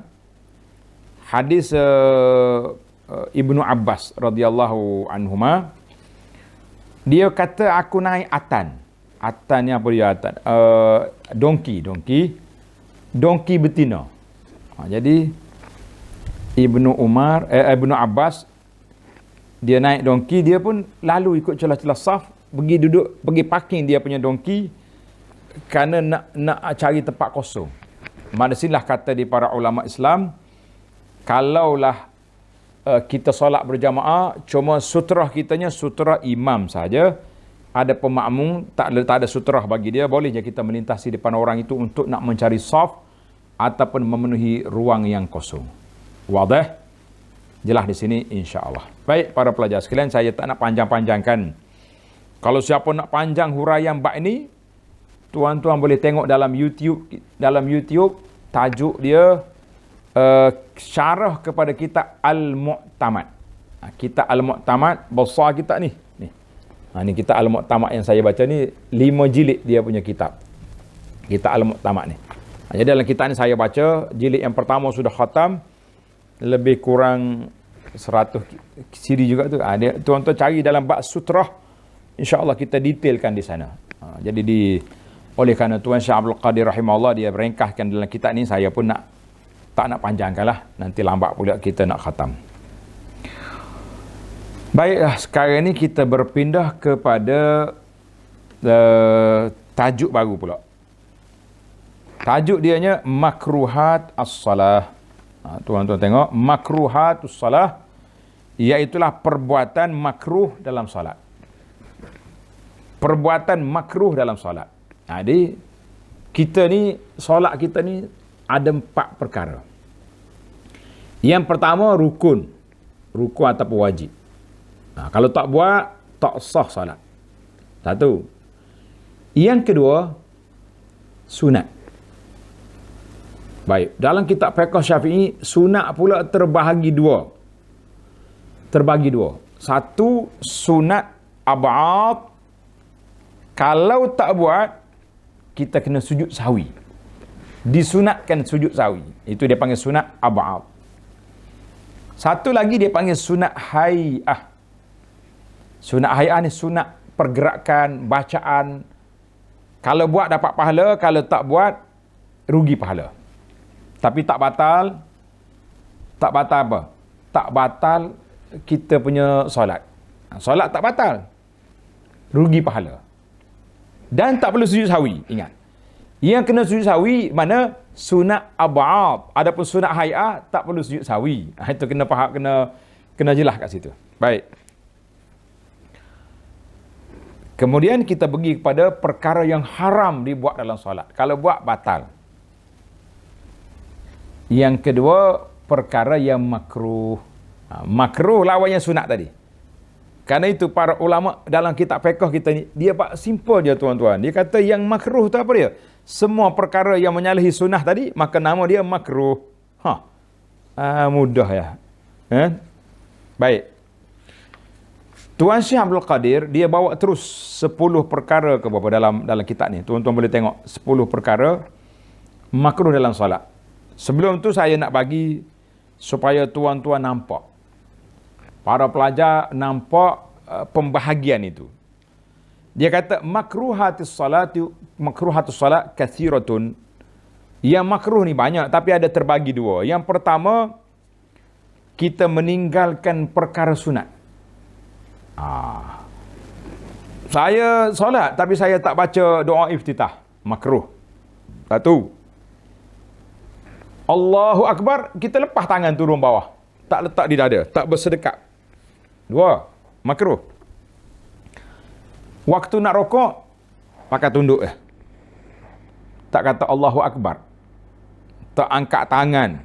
Hadis Ibnu Abbas radhiyallahu anhuma, dia kata aku naik atan. Atan ni apa dia atan? Dongki betina. Jadi Ibnu Abbas dia naik dongki, dia pun lalu ikut celah-celah saf, pergi duduk, pergi parking dia punya dongki kerana nak cari tempat kosong. Maksudlah kata di para ulama Islam, kalaulah kita solat berjamaah, cuma sutrah kitanya sutrah imam saja, ada pemakmum tak ada sutrah bagi dia, boleh je kita melintasi depan orang itu untuk nak mencari saf ataupun memenuhi ruang yang kosong. Wadah? Jelas di sini insya-Allah. Baik para pelajar sekalian, saya tak nak panjang-panjangkan. Kalau siapa nak panjang huraian bab ini, tuan-tuan boleh tengok dalam YouTube tajuk dia syarah kepada kitab Al-Mu'tamad. Kitab Al-Mu'tamad besar kitab ni. Ni kitab Al-Mu'tamad yang saya baca ni 5 jilid dia punya kitab. Kitab Al-Mu'tamad ni. Jadi dalam kitab ni saya baca jilid yang pertama sudah khatam, lebih kurang 100 siri juga tu. Tuan-tuan cari dalam bab sutrah, insya-Allah kita detailkan di sana. Jadi oleh kerana Tuan Syekh Abdul Qadir rahimahullah dia ringkaskan dalam kitab ni, saya pun tak nak panjangkanlah, nanti lambat pula kita nak khatam. Baiklah, sekarang ni kita berpindah kepada tajuk baru pula. Tajuk dianya makruhat as-salah. Tuan-tuan tengok, makruhat as-salah, iaitulah perbuatan makruh dalam solat. Perbuatan makruh dalam solat. Jadi kita ni, solat kita ni ada 4 perkara. Yang pertama rukun ataupun wajib. Kalau tak buat, tak sah solat. Satu. Yang kedua, sunat. Baik, dalam kitab fiqh Syafi'i, sunat pula terbahagi dua. Satu, sunat ab'ad. Kalau tak buat, kita kena sujud sahwi. Disunatkan sujud sahwi. Itu dia panggil sunat ab'ad. Satu lagi dia panggil sunat hay'ah. Sunat hay'ah ni sunat pergerakan, bacaan. Kalau buat dapat pahala, kalau tak buat rugi pahala. Tapi tak batal apa? Tak batal kita punya solat. Solat tak batal, rugi pahala. Dan tak perlu sujud sahwi, ingat. Yang kena sujud sahwi mana? Sunat ab'ad. Adapun sunat hay'ah tak perlu sujud sahwi. Itu kena faham, kena jelas kat situ. Baik. Kemudian kita pergi kepada perkara yang haram dibuat dalam solat. Kalau buat batal. Yang kedua, perkara yang makruh. Makruh lawan yang sunat tadi. Karena itu para ulama dalam kitab fiqh kita ni, dia pak simple je tuan-tuan. Dia kata yang makruh tu apa dia? Semua perkara yang menyalahi sunnah tadi, maka nama dia makruh. Mudah ya. Baik. Tuan Syekh Abdul Qadir, dia bawa terus 10 perkara ke bawah dalam kitab ni. Tuan-tuan boleh tengok 10 perkara makruh dalam solat. Sebelum tu saya nak bagi supaya tuan-tuan nampak, para pelajar nampak pembahagian itu. Dia kata makruhatus salat kathiratun. Yang makruh ni banyak tapi ada terbagi dua. Yang pertama, kita meninggalkan perkara sunat. Saya solat tapi saya tak baca doa iftitah, makruh. Satu. Allahu Akbar, kita lepas tangan turun bawah. Tak letak di dada, tak bersedekat. 2. Makruh. Waktu nak rokok, pakai tunduk. Tak kata Allahu Akbar. Tak angkat tangan.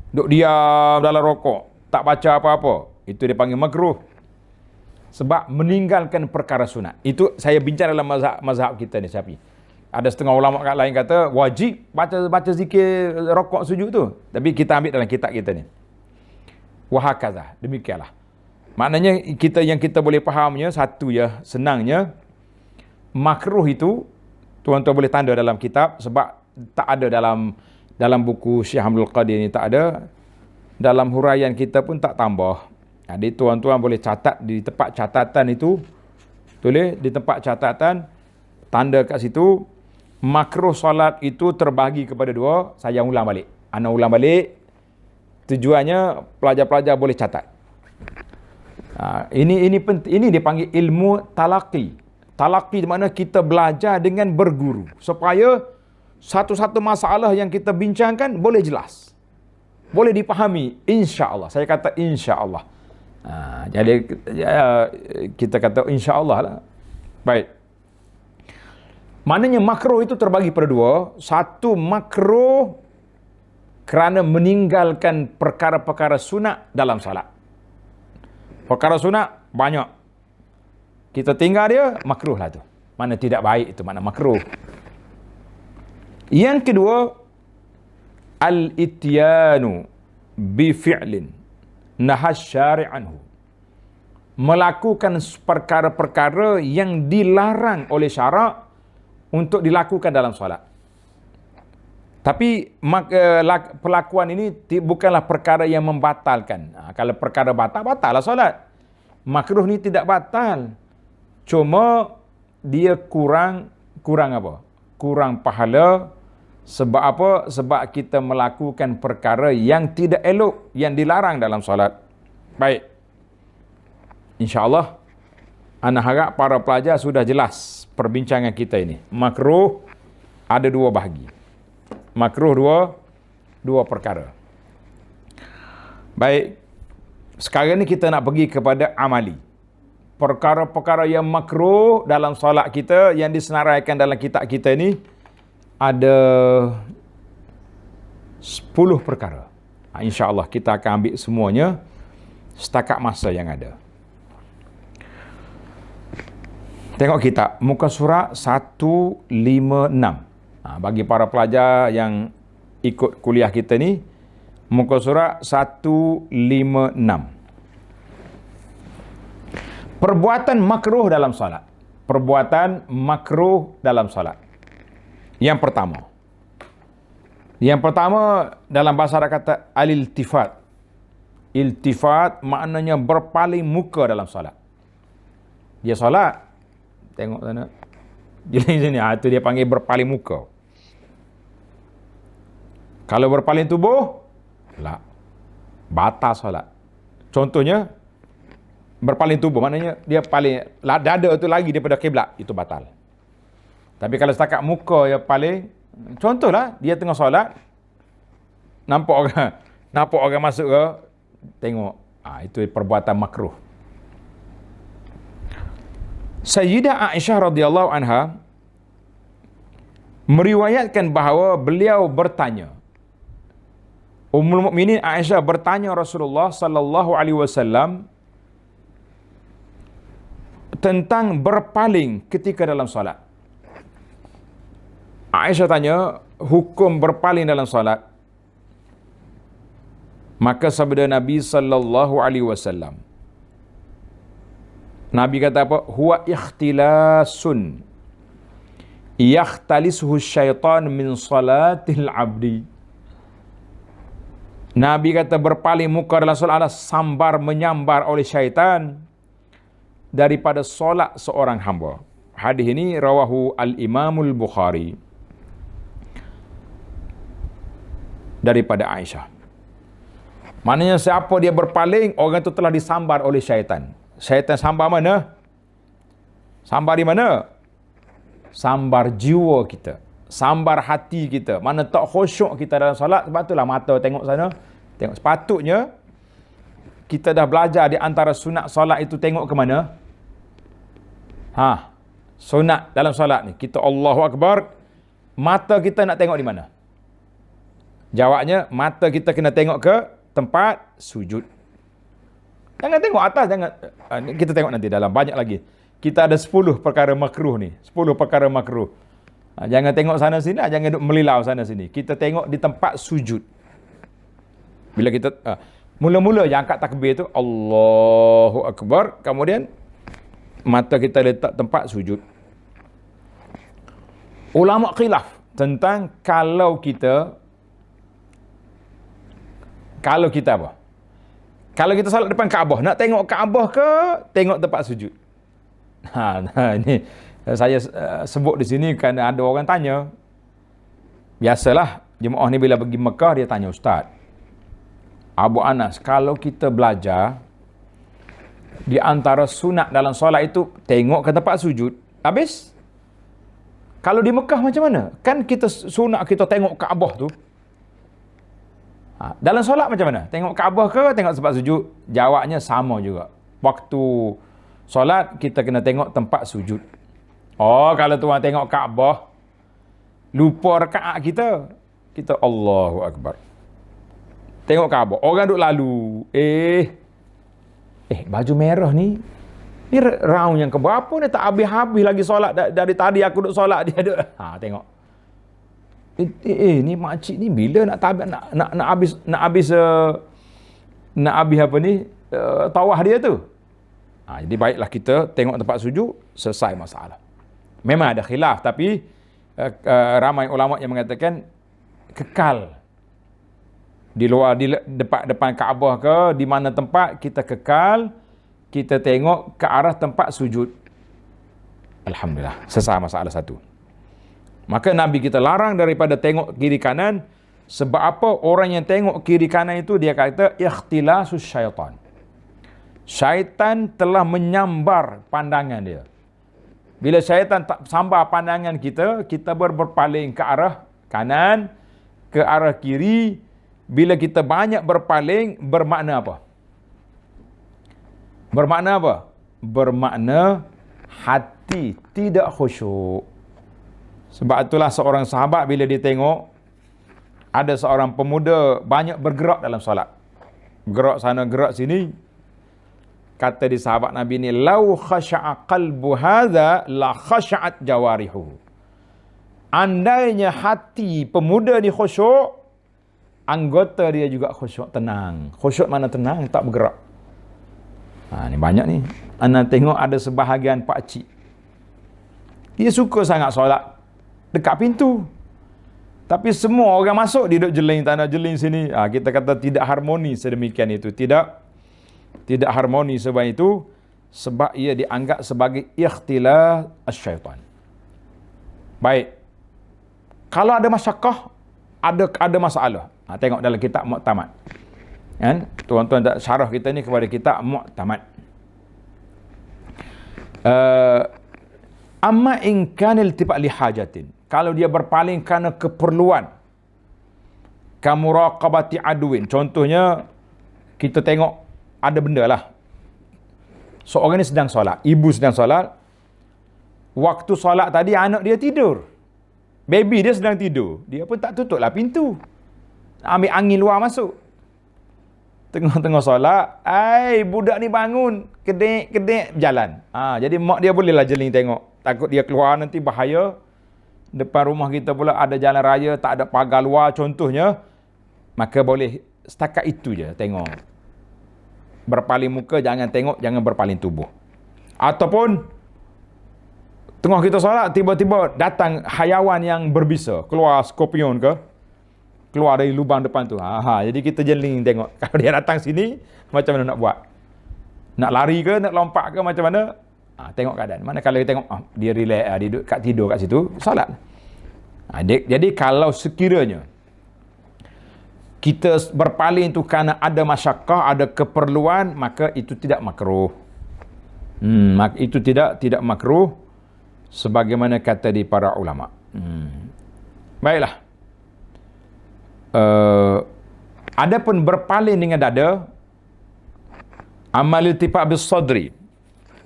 Duk diam dalam rokok. Tak baca apa-apa. Itu dia panggil makruh. Sebab meninggalkan perkara sunat. Itu saya bincang dalam mazhab kita ni, Syafi'i. Ada setengah ulama lain kata wajib baca zikir rokok sujud tu. Tapi kita ambil dalam kitab kita ni. Wahakaza, demikianlah. Maknanya yang kita boleh fahamnya, satu ya, senangnya, makruh itu tuan-tuan boleh tanda dalam kitab, sebab tak ada dalam buku Syekh Hamdul Qadir ni, tak ada. Dalam huraian kita pun tak tambah. Jadi tuan-tuan boleh catat di tempat catatan itu, tulis di tempat catatan, tanda kat situ, makruh solat itu terbagi kepada dua. Saya ulang balik. Ana ulang balik. Tujuannya pelajar-pelajar boleh catat. Ini penting. Ini dipanggil ilmu talaqi. Talaqi di mana kita belajar dengan berguru, supaya satu-satu masalah yang kita bincangkan boleh jelas, boleh dipahami, insya-Allah. Saya kata insya-Allah. Jadi kita kata insya-Allah lah. Baik. Maknanya makruh itu terbagi pada dua. Satu, makruh kerana meninggalkan perkara-perkara sunat dalam salat. Perkara sunat banyak, kita tinggal dia, makruh lah tu. Mana tidak baik itu, mana makruh. Yang kedua, al-ityanu bi fi'lin nahas syari' anhu. Melakukan perkara-perkara yang dilarang oleh syarak untuk dilakukan dalam solat. Tapi perlakuan ini bukanlah perkara yang membatalkan. Kalau perkara batal, batal lah solat. Makruh ni tidak batal. Cuma dia kurang apa? Kurang pahala. Sebab apa? Sebab kita melakukan perkara yang tidak elok, yang dilarang dalam solat. Baik. InsyaAllah, ana harap para pelajar sudah jelas perbincangan kita ini. Makruh ada dua bahagi. Makruh dua perkara. Baik. Sekarang ni kita nak pergi kepada amali. Perkara-perkara yang makruh dalam solat kita yang disenaraikan dalam kitab kita ni ada 10 perkara. InsyaAllah kita akan ambil semuanya setakat masa yang ada. Tengok kitab muka surat 156. Bagi para pelajar yang ikut kuliah kita ni, muka surat 156. Perbuatan makruh dalam solat. Perbuatan makruh dalam solat. Yang pertama dalam bahasa Arab kata al-iltifat. Iltifat maknanya berpaling muka dalam solat. Dia solat, tengok sana, sini, itu dia panggil berpaling muka. Kalau berpaling tubuh, lah, batal solat. Contohnya, berpaling tubuh, maknanya dia paling, dada tu lagi daripada kiblat, itu batal. Tapi kalau setakat muka yang paling, contohlah, dia tengah solat, nampak orang masuk ke, tengok, itu perbuatan makruh. Sayyidah Aisyah radhiyallahu anha meriwayatkan bahawa beliau bertanya, Ummul Mukminin Aisyah bertanya Rasulullah sallallahu alaihi wasallam tentang berpaling ketika dalam solat. Aisyah tanya hukum berpaling dalam solat. Maka sabda Nabi sallallahu alaihi wasallam, Nabi kata apa? Huwa ikhtilasun yakhtalisuhu syaitan min salatil abdi. Nabi kata berpaling muka dalam solat adalah sambar menyambar oleh syaitan daripada solat seorang hamba. Hadis ini rawahu al-Imamul Bukhari daripada Aisyah. Maknanya siapa dia berpaling, orang itu telah disambar oleh syaitan. Syaitan sambar mana? Sambar di mana? Sambar jiwa kita, sambar hati kita. Mana tak khusyuk kita dalam solat, sebab itulah mata tengok sana. Tengok, sepatutnya kita dah belajar di antara sunat solat itu tengok ke mana? Sunat dalam solat ni, kita Allahu Akbar, mata kita nak tengok di mana? Jawabnya, mata kita kena tengok ke tempat sujud. Jangan tengok atas, jangan. Kita tengok nanti dalam, banyak lagi. Kita ada 10 perkara makruh ni. 10 perkara makruh. Jangan tengok sana sini, jangan duduk melilau sana sini. Kita tengok di tempat sujud. Bila kita mula-mula yang angkat takbir tu Allahu Akbar, kemudian mata kita letak tempat sujud. Ulama khilaf tentang kalau kita apa? Kalau kita salat depan Kaabah, nak tengok Kaabah ke tengok tempat sujud? Ini saya sebut di sini kerana ada orang tanya. Biasalah jemaah ni bila pergi Mekah dia tanya, Ustaz Abu Anas, kalau kita belajar di antara sunat dalam solat itu tengok ke tempat sujud, habis? Kalau di Mekah macam mana? Kan kita sunat kita tengok Kaabah tu. Dalam solat macam mana? Tengok Kaabah ke tengok tempat sujud? Jawabnya sama juga. Waktu solat kita kena tengok tempat sujud. Oh, kalau tuan tengok Kaabah, lupa rakaat kita Allahu Akbar. Tengok Kaabah, orang duk lalu. Baju merah ni round yang keberapa ni, tak habis-habis lagi solat. Dari tadi aku duk solat, dia duk. Tengok. Ni makcik ni bila nak habis apa ni, tawaf dia tu. Jadi baiklah kita tengok tempat sujud, selesai masalah. Memang ada khilaf, tapi ramai ulama yang mengatakan kekal di luar, di depan Kaabah ke di mana tempat kita kekal, kita tengok ke arah tempat sujud. Alhamdulillah, selesai masalah satu. Maka Nabi kita larang daripada tengok kiri kanan. Sebab apa? Orang yang tengok kiri kanan itu dia kata ikhtilasus syaitan. Syaitan telah menyambar pandangan dia. Bila syaitan tak sambar pandangan kita, kita berpaling ke arah kanan, ke arah kiri. Bila kita banyak berpaling, bermakna apa? Bermakna apa? Bermakna hati tidak khusyuk. Sebab itulah seorang sahabat bila dia tengok ada seorang pemuda banyak bergerak dalam solat. Gerak sana, gerak sini. Kata di sahabat Nabi ni, "Lau khasha'a qalbu hadza la khasha'at jawarihu." Andainya hati pemuda ni khusyuk, anggota dia juga khusyuk, tenang. Khusyuk mana tenang, tak bergerak. Ni banyak ni. Anda tengok ada sebahagian pakcik. Dia suka sangat solat dekat pintu. Tapi semua orang masuk, dia duduk jeling, tak nak jeling sini. Kita kata tidak harmoni sedemikian itu. Tidak harmoni sebab itu. Sebab ia dianggap sebagai ikhtilaf syaitan. Baik. Kalau ada masyakkah, ada masalah. Tengok dalam kitab Mu'tamad. Kan? Tuan-tuan tak syarah kita ni kepada kitab Mu'tamad. Amma in kana iltifat li hajatin. Kalau dia berpaling kerana keperluan. Kamuraqabati aduin. Contohnya kita tengok ada benda lah. Seorang ni sedang solat, ibu sedang solat. Waktu solat tadi anak dia tidur. Baby dia sedang tidur. Dia pun tak tutuplah pintu. Ambil angin luar masuk. Tengah-tengah solat, budak ni bangun, kedek berjalan. Jadi mak dia bolehlah jeling tengok. Takut dia keluar nanti bahaya. Depan rumah kita pula ada jalan raya, tak ada pagar luar contohnya. Maka boleh setakat itu je tengok. Berpaling muka jangan tengok, jangan berpaling tubuh. Ataupun tengah kita solat, tiba-tiba datang hayawan yang berbisa, keluar skorpion ke, keluar dari lubang depan tu. Jadi kita jeling tengok. Kalau dia datang sini, macam mana nak buat? Nak lari ke, nak lompat ke, macam mana? Tengok keadaan. Mana kalau dia tengok, dia relax, dia duduk kat tidur kat situ, salat. Jadi kalau sekiranya kita berpaling tu kerana ada masyakkah, ada keperluan, maka itu tidak makruh. Itu tidak makruh sebagaimana kata di para ulama. Baiklah. Adapun berpaling dengan dada, amal iltifat bis sadri,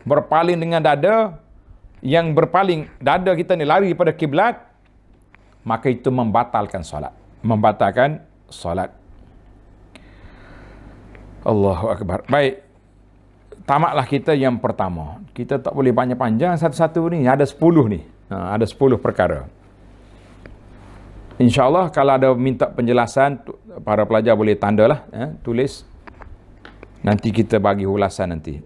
berpaling dengan dada, yang berpaling dada kita ni lari pada kiblat, maka itu membatalkan solat. Membatalkan solat. Allahu Akbar. Baik. Tamatlah kita yang pertama. Kita tak boleh panjang-panjang satu-satu ni. Ada 10 ni. Ada 10 perkara. InsyaAllah kalau ada minta penjelasan, para pelajar boleh tandalah, tulis. Nanti kita bagi ulasan nanti.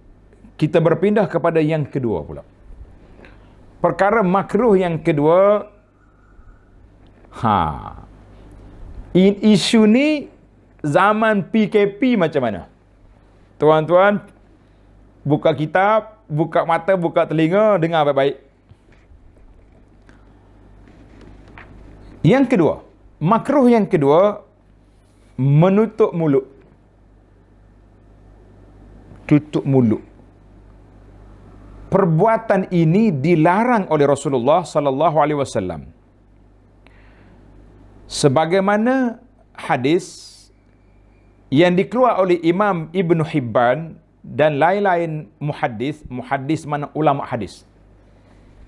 Kita berpindah kepada yang kedua pula. Perkara makruh yang kedua Isu ni zaman PKP macam mana? Tuan-tuan, buka kitab, buka mata, buka telinga, dengar baik-baik. Yang kedua, makruh yang kedua, menutup mulut. Tutup mulut. Perbuatan ini dilarang oleh Rasulullah sallallahu alaihi wasallam. Sebagaimana hadis yang dikeluar oleh Imam Ibn Hibban dan lain-lain muhaddis mana ulama hadis.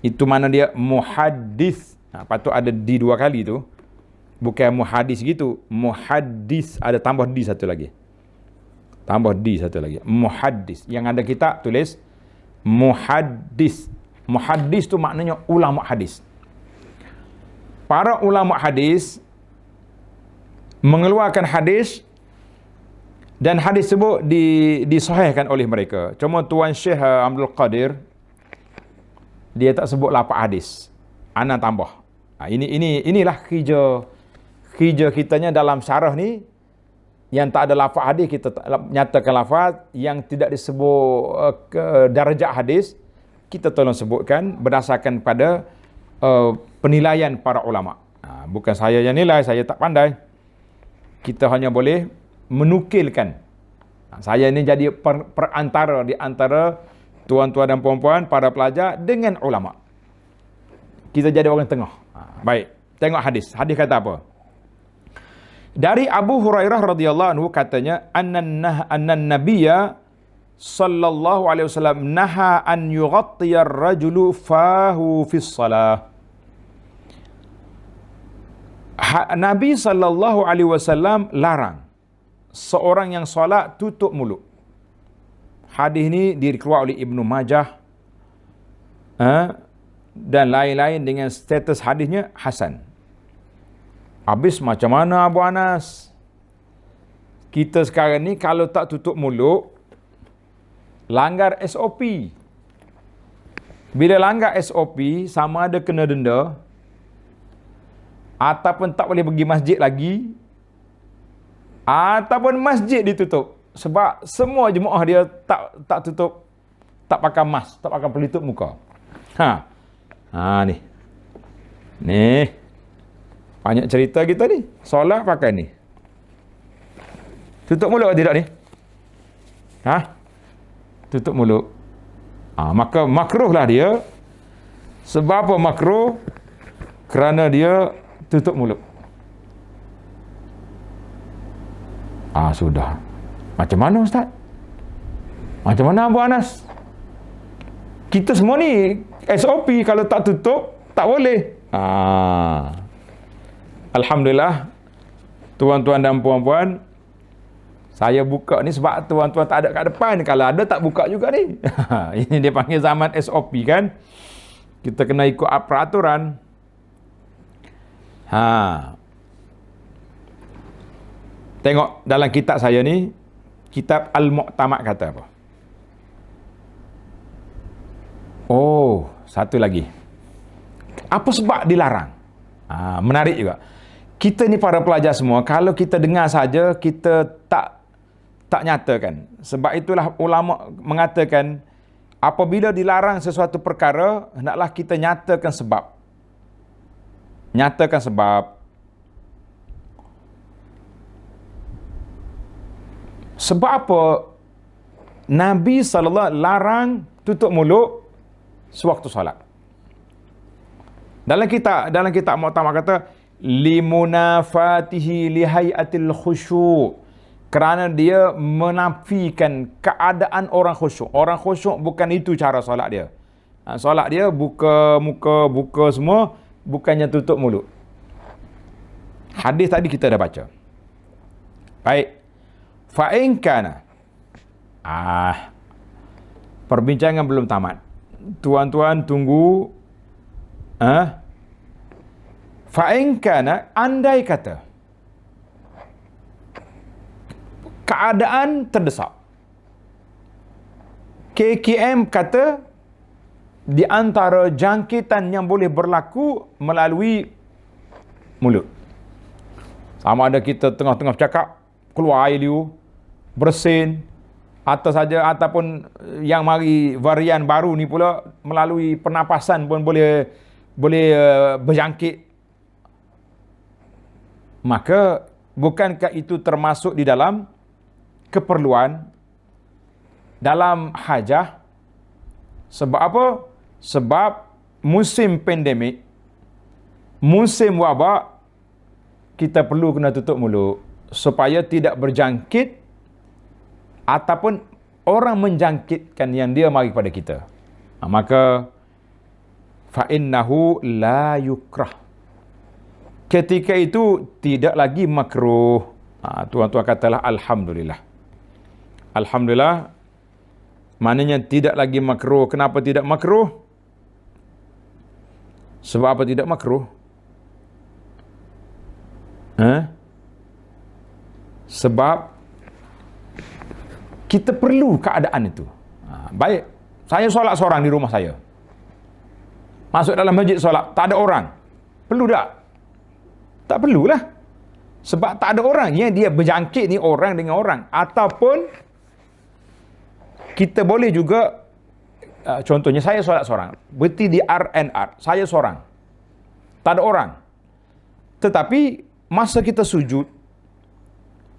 Itu mana dia muhaddis. Patut ada di dua kali tu. Bukan muhaddis gitu. Muhaddis ada tambah di satu lagi. Tambah di satu lagi. Muhaddis. Yang ada kitab tulis muhaddis. Muhaddis tu maknanya ulama hadis. Para ulama hadis mengeluarkan hadis dan hadis tersebut disahihkan oleh mereka. Cuma Tuan Syekh Abdul Qadir dia tak sebut lafaz hadis. Ana tambah. Inilah kerja kitanya dalam syarah ni, yang tak ada lafaz hadis kita nyatakan lafaz, yang tidak disebut darjah hadis kita tolong sebutkan berdasarkan pada penilaian para ulama. Bukan saya yang nilai, saya tak pandai. Kita hanya boleh menukilkan. Saya ini jadi perantara di antara tuan-tuan dan puan-puan, para pelajar dengan ulama. Kita jadi orang tengah. Baik, tengok hadis. Hadis kata apa? Dari Abu Hurairah radhiyallahu anhu katanya, annan nabiyya sallallahu alaihi wasallam naha an yughattiya ar-rajulu fahu fi shalah. Nabi sallallahu alaihi wasallam larang seorang yang solat tutup mulut. Hadis ni dikeluar oleh Ibnu Majah dan lain-lain dengan status hadisnya hasan. Habis macam mana Abu Anas? Kita sekarang ni kalau tak tutup mulut, langgar SOP. Bila langgar SOP, sama ada kena denda ataupun tak boleh pergi masjid lagi, ataupun masjid ditutup. Sebab semua jemaah dia tak tutup, tak pakai mask, tak pakai pelitup muka. Ni. Banyak cerita kita ni. Solat pakai ni. Tutup mulut atau tidak ni? Tutup mulut. Maka makruh lah dia. Sebab apa makruh? Kerana dia tutup mulut. Sudah. Macam mana Ustaz? Macam mana Abu Anas? Kita semua ni SOP, kalau tak tutup tak boleh. Alhamdulillah, tuan-tuan dan puan-puan, saya buka ni sebab tuan-tuan tak ada kat depan. Kalau ada tak buka juga ni. Ini dia panggil zaman SOP kan. Kita kena ikut peraturan. Tengok dalam kitab saya ni, kitab Al-Mu'tamad kata apa? Satu lagi. Apa sebab dilarang? Menarik juga. Kita ni para pelajar semua, kalau kita dengar saja, kita tak nyatakan. Sebab itulah ulama mengatakan, apabila dilarang sesuatu perkara, hendaklah kita nyatakan sebab. Nyatakan sebab. Sebab apa Nabi SAW larang tutup mulut sewaktu solat? Dalam kitab Mu'tamad kata, limunafatihi lihayatil khusyuk, kerana dia menafikan keadaan orang khusyuk. Orang khusyuk bukan itu cara solat dia. Solat dia buka muka, buka semua, bukannya tutup mulut. Hadis tadi kita dah baca. Baik. Fa'in kana. Perbincangan belum tamat. Tuan-tuan tunggu. Fa'in kana, andai kata keadaan terdesak. KKM kata di antara jangkitan yang boleh berlaku melalui mulut. Sama ada kita tengah-tengah bercakap, keluar air liur, bersin, atau saja ataupun yang mari varian baru ni pula melalui pernafasan pun boleh berjangkit. Maka bukankah itu termasuk di dalam keperluan, dalam hajah? Sebab apa? Sebab musim pandemik, musim wabak, kita perlu kena tutup mulut supaya tidak berjangkit ataupun orang menjangkitkan yang dia mari kepada kita. Maka fa'innahu la yukrah. Ketika itu tidak lagi makruh. Tuan-tuan katalah alhamdulillah. Alhamdulillah. Maknanya tidak lagi makruh. Kenapa tidak makruh? Sebab apa tidak makruh? Sebab kita perlu keadaan itu. Baik, saya solat seorang di rumah saya. Masuk dalam masjid solat, tak ada orang. Perlu tak? Tak perlulah. Sebab tak ada orang. Yang dia berjangkit ni orang dengan orang. Ataupun kita boleh juga, contohnya saya solat seorang. Berarti di RNR, saya seorang. Tak ada orang. Tetapi masa kita sujud,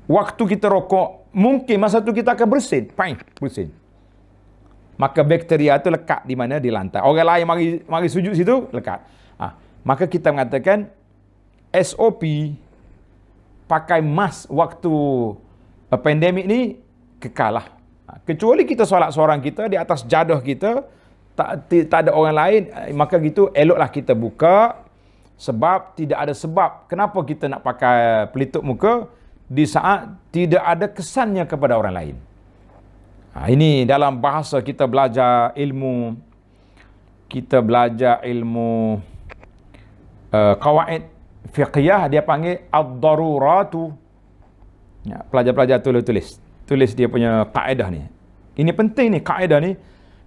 waktu kita rokok, mungkin masa tu kita akan bersin. Bersin. Maka bakteria tu lekat di mana? Di lantai. Orang lain mari sujud situ, lekat. Maka kita mengatakan SOP pakai mask waktu pandemik ni kekal lah. Kecuali kita solat seorang kita di atas jadah kita, tak ada orang lain, maka gitu eloklah kita buka. Sebab tidak ada sebab kenapa kita nak pakai pelitup muka di saat tidak ada kesannya kepada orang lain. Ini dalam bahasa kita belajar ilmu qawaid fiqhiyah, dia panggil ad-daruratu. Pelajar-pelajar tulis dia punya kaedah ni. Ini penting ni kaedah ni.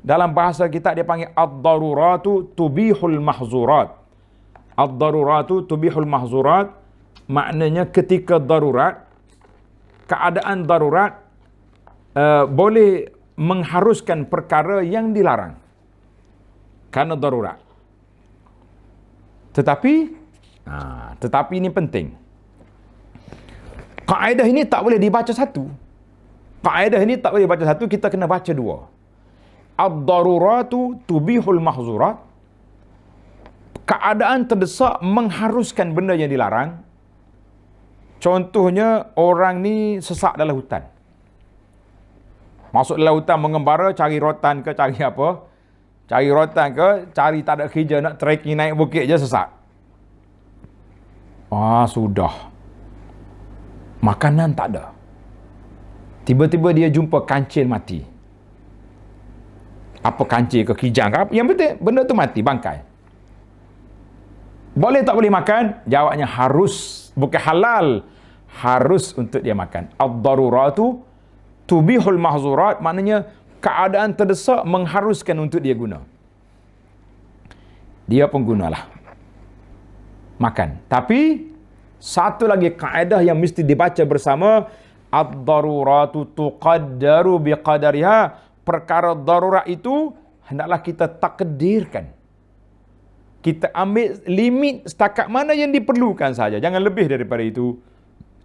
Dalam bahasa kita dia panggil ad-daruratu tubihul mahzurat. Ad-daruratu tubihul mahzurat, maknanya ketika darurat, keadaan darurat boleh mengharuskan perkara yang dilarang karena darurat. Tetapi ini penting. Kaedah ini tak boleh dibaca satu. Kita kena baca dua. Ad-daruratu tubihul mahzurat. Keadaan terdesak mengharuskan benda yang dilarang. Contohnya, orang ni sesak dalam hutan. Masuk dalam hutan mengembara, cari rotan ke, cari apa. Cari rotan ke, cari tak ada kerja, nak trekking naik bukit je sesak. Sudah. Makanan tak ada. Tiba-tiba dia jumpa kancil mati. Apa kancil ke, kijang ke apa. Yang penting, benda tu mati, bangkai. Boleh tak boleh makan? Jawabnya harus. Bukan halal. Harus untuk dia makan. Ad-daruratu tubihul mahzurat. Maknanya keadaan terdesak mengharuskan untuk dia guna. Dia pun gunalah. Makan. Tapi satu lagi kaedah yang mesti dibaca bersama. Ad-daruratu tuqaddaru biqadariha. Perkara darurat itu hendaklah kita takdirkan. Kita ambil limit setakat mana yang diperlukan saja. Jangan lebih daripada itu.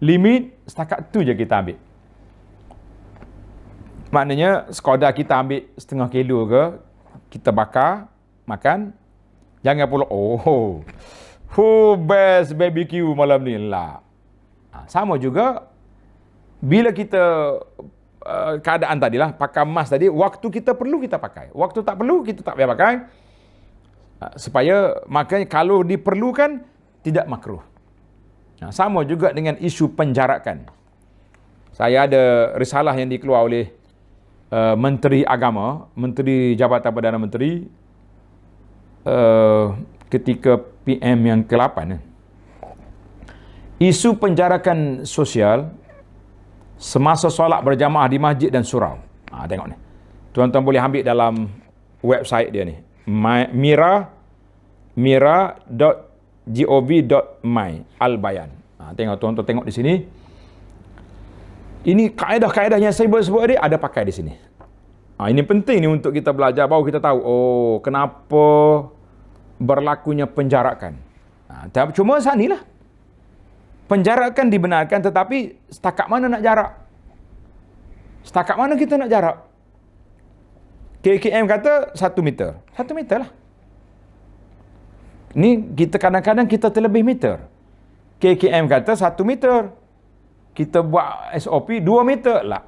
Limit setakat tu je kita ambil. Maknanya sekadar kita ambil setengah kilo ke, kita bakar, makan. Jangan pula, best BBQ malam ni lah. Sama juga, bila kita keadaan tadilah, pakai mask tadi, waktu kita perlu kita pakai. Waktu tak perlu, kita tak payah pakai. Supaya makanya kalau diperlukan tidak makruh. Sama juga dengan isu penjarakan. Saya ada risalah yang dikeluar oleh Menteri Agama, Menteri Jabatan Perdana Menteri ketika PM yang ke-8. Isu penjarakan sosial semasa solat berjamaah di masjid dan surau. Tengok ni. Tuan-tuan boleh ambil dalam website dia ni. mira.gov.my. gov.my Al-Bayan. Tengok tuan-tuan, tengok di sini. Ini kaedah-kaedah yang saya sebut tadi ada pakai di sini. Ini penting ni untuk kita belajar, baru kita tahu kenapa berlakunya penjarakan. Cuma sanilah. Penjarakan dibenarkan, tetapi setakat mana nak jarak? Setakat mana kita nak jarak? KKM kata 1 meter. 1 meter lah. Ni kita kadang-kadang kita terlebih meter. KKM kata 1 meter. Kita buat SOP 2 meter lah.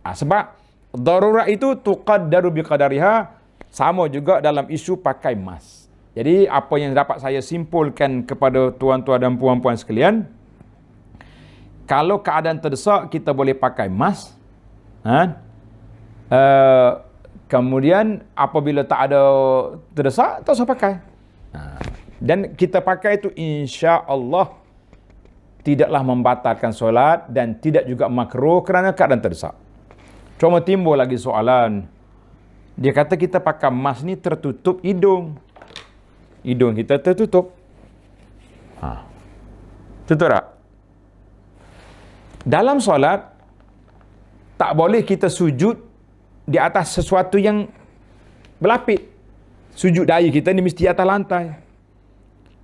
Sebab darurat itu tuqaddaru biqadariha, sama juga dalam isu pakai mask. Jadi apa yang dapat saya simpulkan kepada tuan-tuan dan puan-puan sekalian, kalau keadaan terdesak kita boleh pakai mask. Kemudian apabila tak ada terdesak, tak usah pakai. Dan kita pakai itu insya-Allah tidaklah membatalkan solat dan tidak juga makruh kerana keadaan terdesak. Cuma timbul lagi soalan. Dia kata kita pakai mask ni tertutup hidung. Hidung kita tertutup. Betul tak? Dalam solat tak boleh kita sujud di atas sesuatu yang berlapik. Sujud dahi kita ni mesti atas lantai.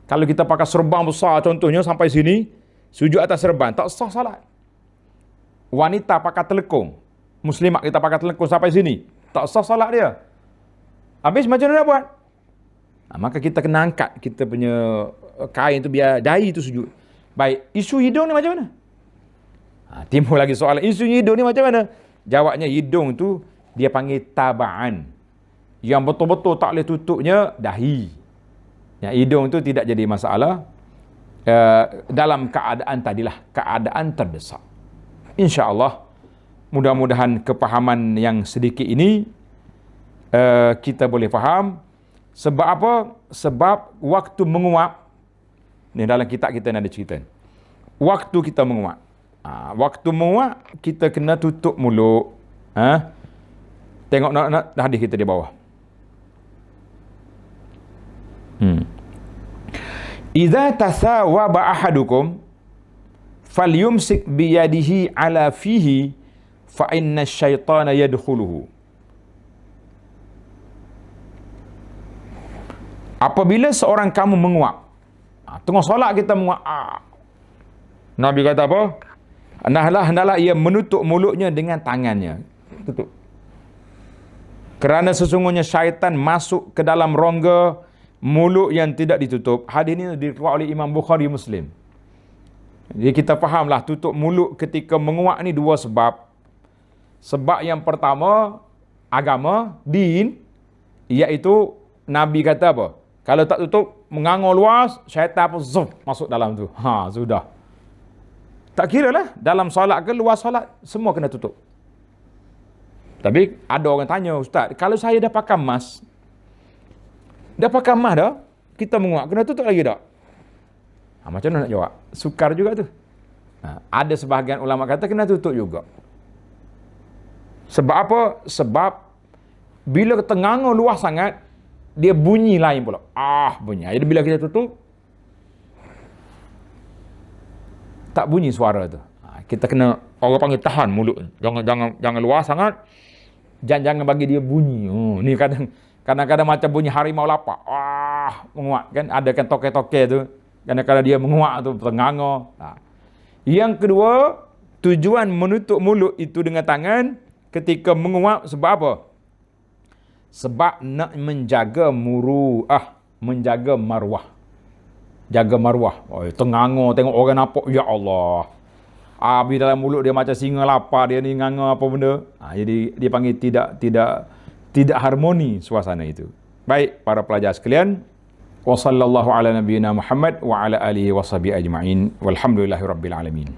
Kalau kita pakai serban besar contohnya sampai sini, sujud atas serban, tak sah salat. Wanita pakai telekung, muslimat kita pakai telekung sampai sini, tak sah salat dia. Habis macam mana nak buat? Maka kita kena angkat kita punya kain tu biar dahi tu sujud. Baik, isu hidung ni macam mana? Timbul lagi soalan, isu hidung ni macam mana? Jawabnya, hidung tu dia panggil tabaan. Yang betul-betul tak boleh tutupnya dahi. Yang hidung tu tidak jadi masalah. Dalam keadaan tadilah, keadaan terdesak. InsyaAllah mudah-mudahan kepahaman yang sedikit ini kita boleh faham. Sebab apa? Sebab waktu menguap, ni dalam kitab kita ni ada cerita, waktu kita menguap, waktu menguap kita kena tutup mulut. Tengok nak hadis kita di bawah. Idza tasawaba ahadukum falyumsik biyadihi ala fihi fa inna syaitana yadkhuluhu. Apabila seorang kamu menguap, tengah solat kita menguap, Nabi kata apa? Hendaklah ia menutup mulutnya dengan tangannya. Tutup. Kerana sesungguhnya syaitan masuk ke dalam rongga mulut yang tidak ditutup. Hadis ini dikeluarkan oleh Imam Bukhari Muslim. Jadi kita fahamlah tutup mulut ketika menguap ni dua sebab. Sebab yang pertama, agama, din, iaitu Nabi kata apa? Kalau tak tutup, mengangor luas, syaitan pun masuk dalam tu. Sudah. Tak kira lah, dalam solat ke luar solat, semua kena tutup. Tapi ada orang tanya, Ustaz, kalau saya dah pakai mask, dah, kita menguap, kena tutup lagi tak? Macam mana nak jawab? Sukar juga tu. Ada sebahagian ulama kata kena tutup juga. Sebab apa? Sebab bila ternganga luas sangat, dia bunyi lain pula. Bunyi. Jadi bila kita tutup, tak bunyi suara tu. Kita kena, orang panggil tahan mulut. Jangan luas sangat. Jangan bagi dia bunyi. Ni kadang-kadang macam bunyi harimau lapak. Menguap kan, ada kan toke-toke tu. Kadang-kadang dia menguap tu, ternganga. Yang kedua, tujuan menutup mulut itu dengan tangan ketika menguap sebab apa? Sebab nak menjaga muru'ah, menjaga marwah. Jaga marwah. Ternganga, tengok orang nampak, ya Allah. Habis dalam mulut dia macam singa lapar, dia ni nganga apa benda. Jadi dia panggil tidak harmoni suasana itu. Baik para pelajar sekalian, wa sallallahu ala nabiyyina Muhammad wa ala alihi wa sahbihi ajma'in walhamdulillahi rabbil alamin.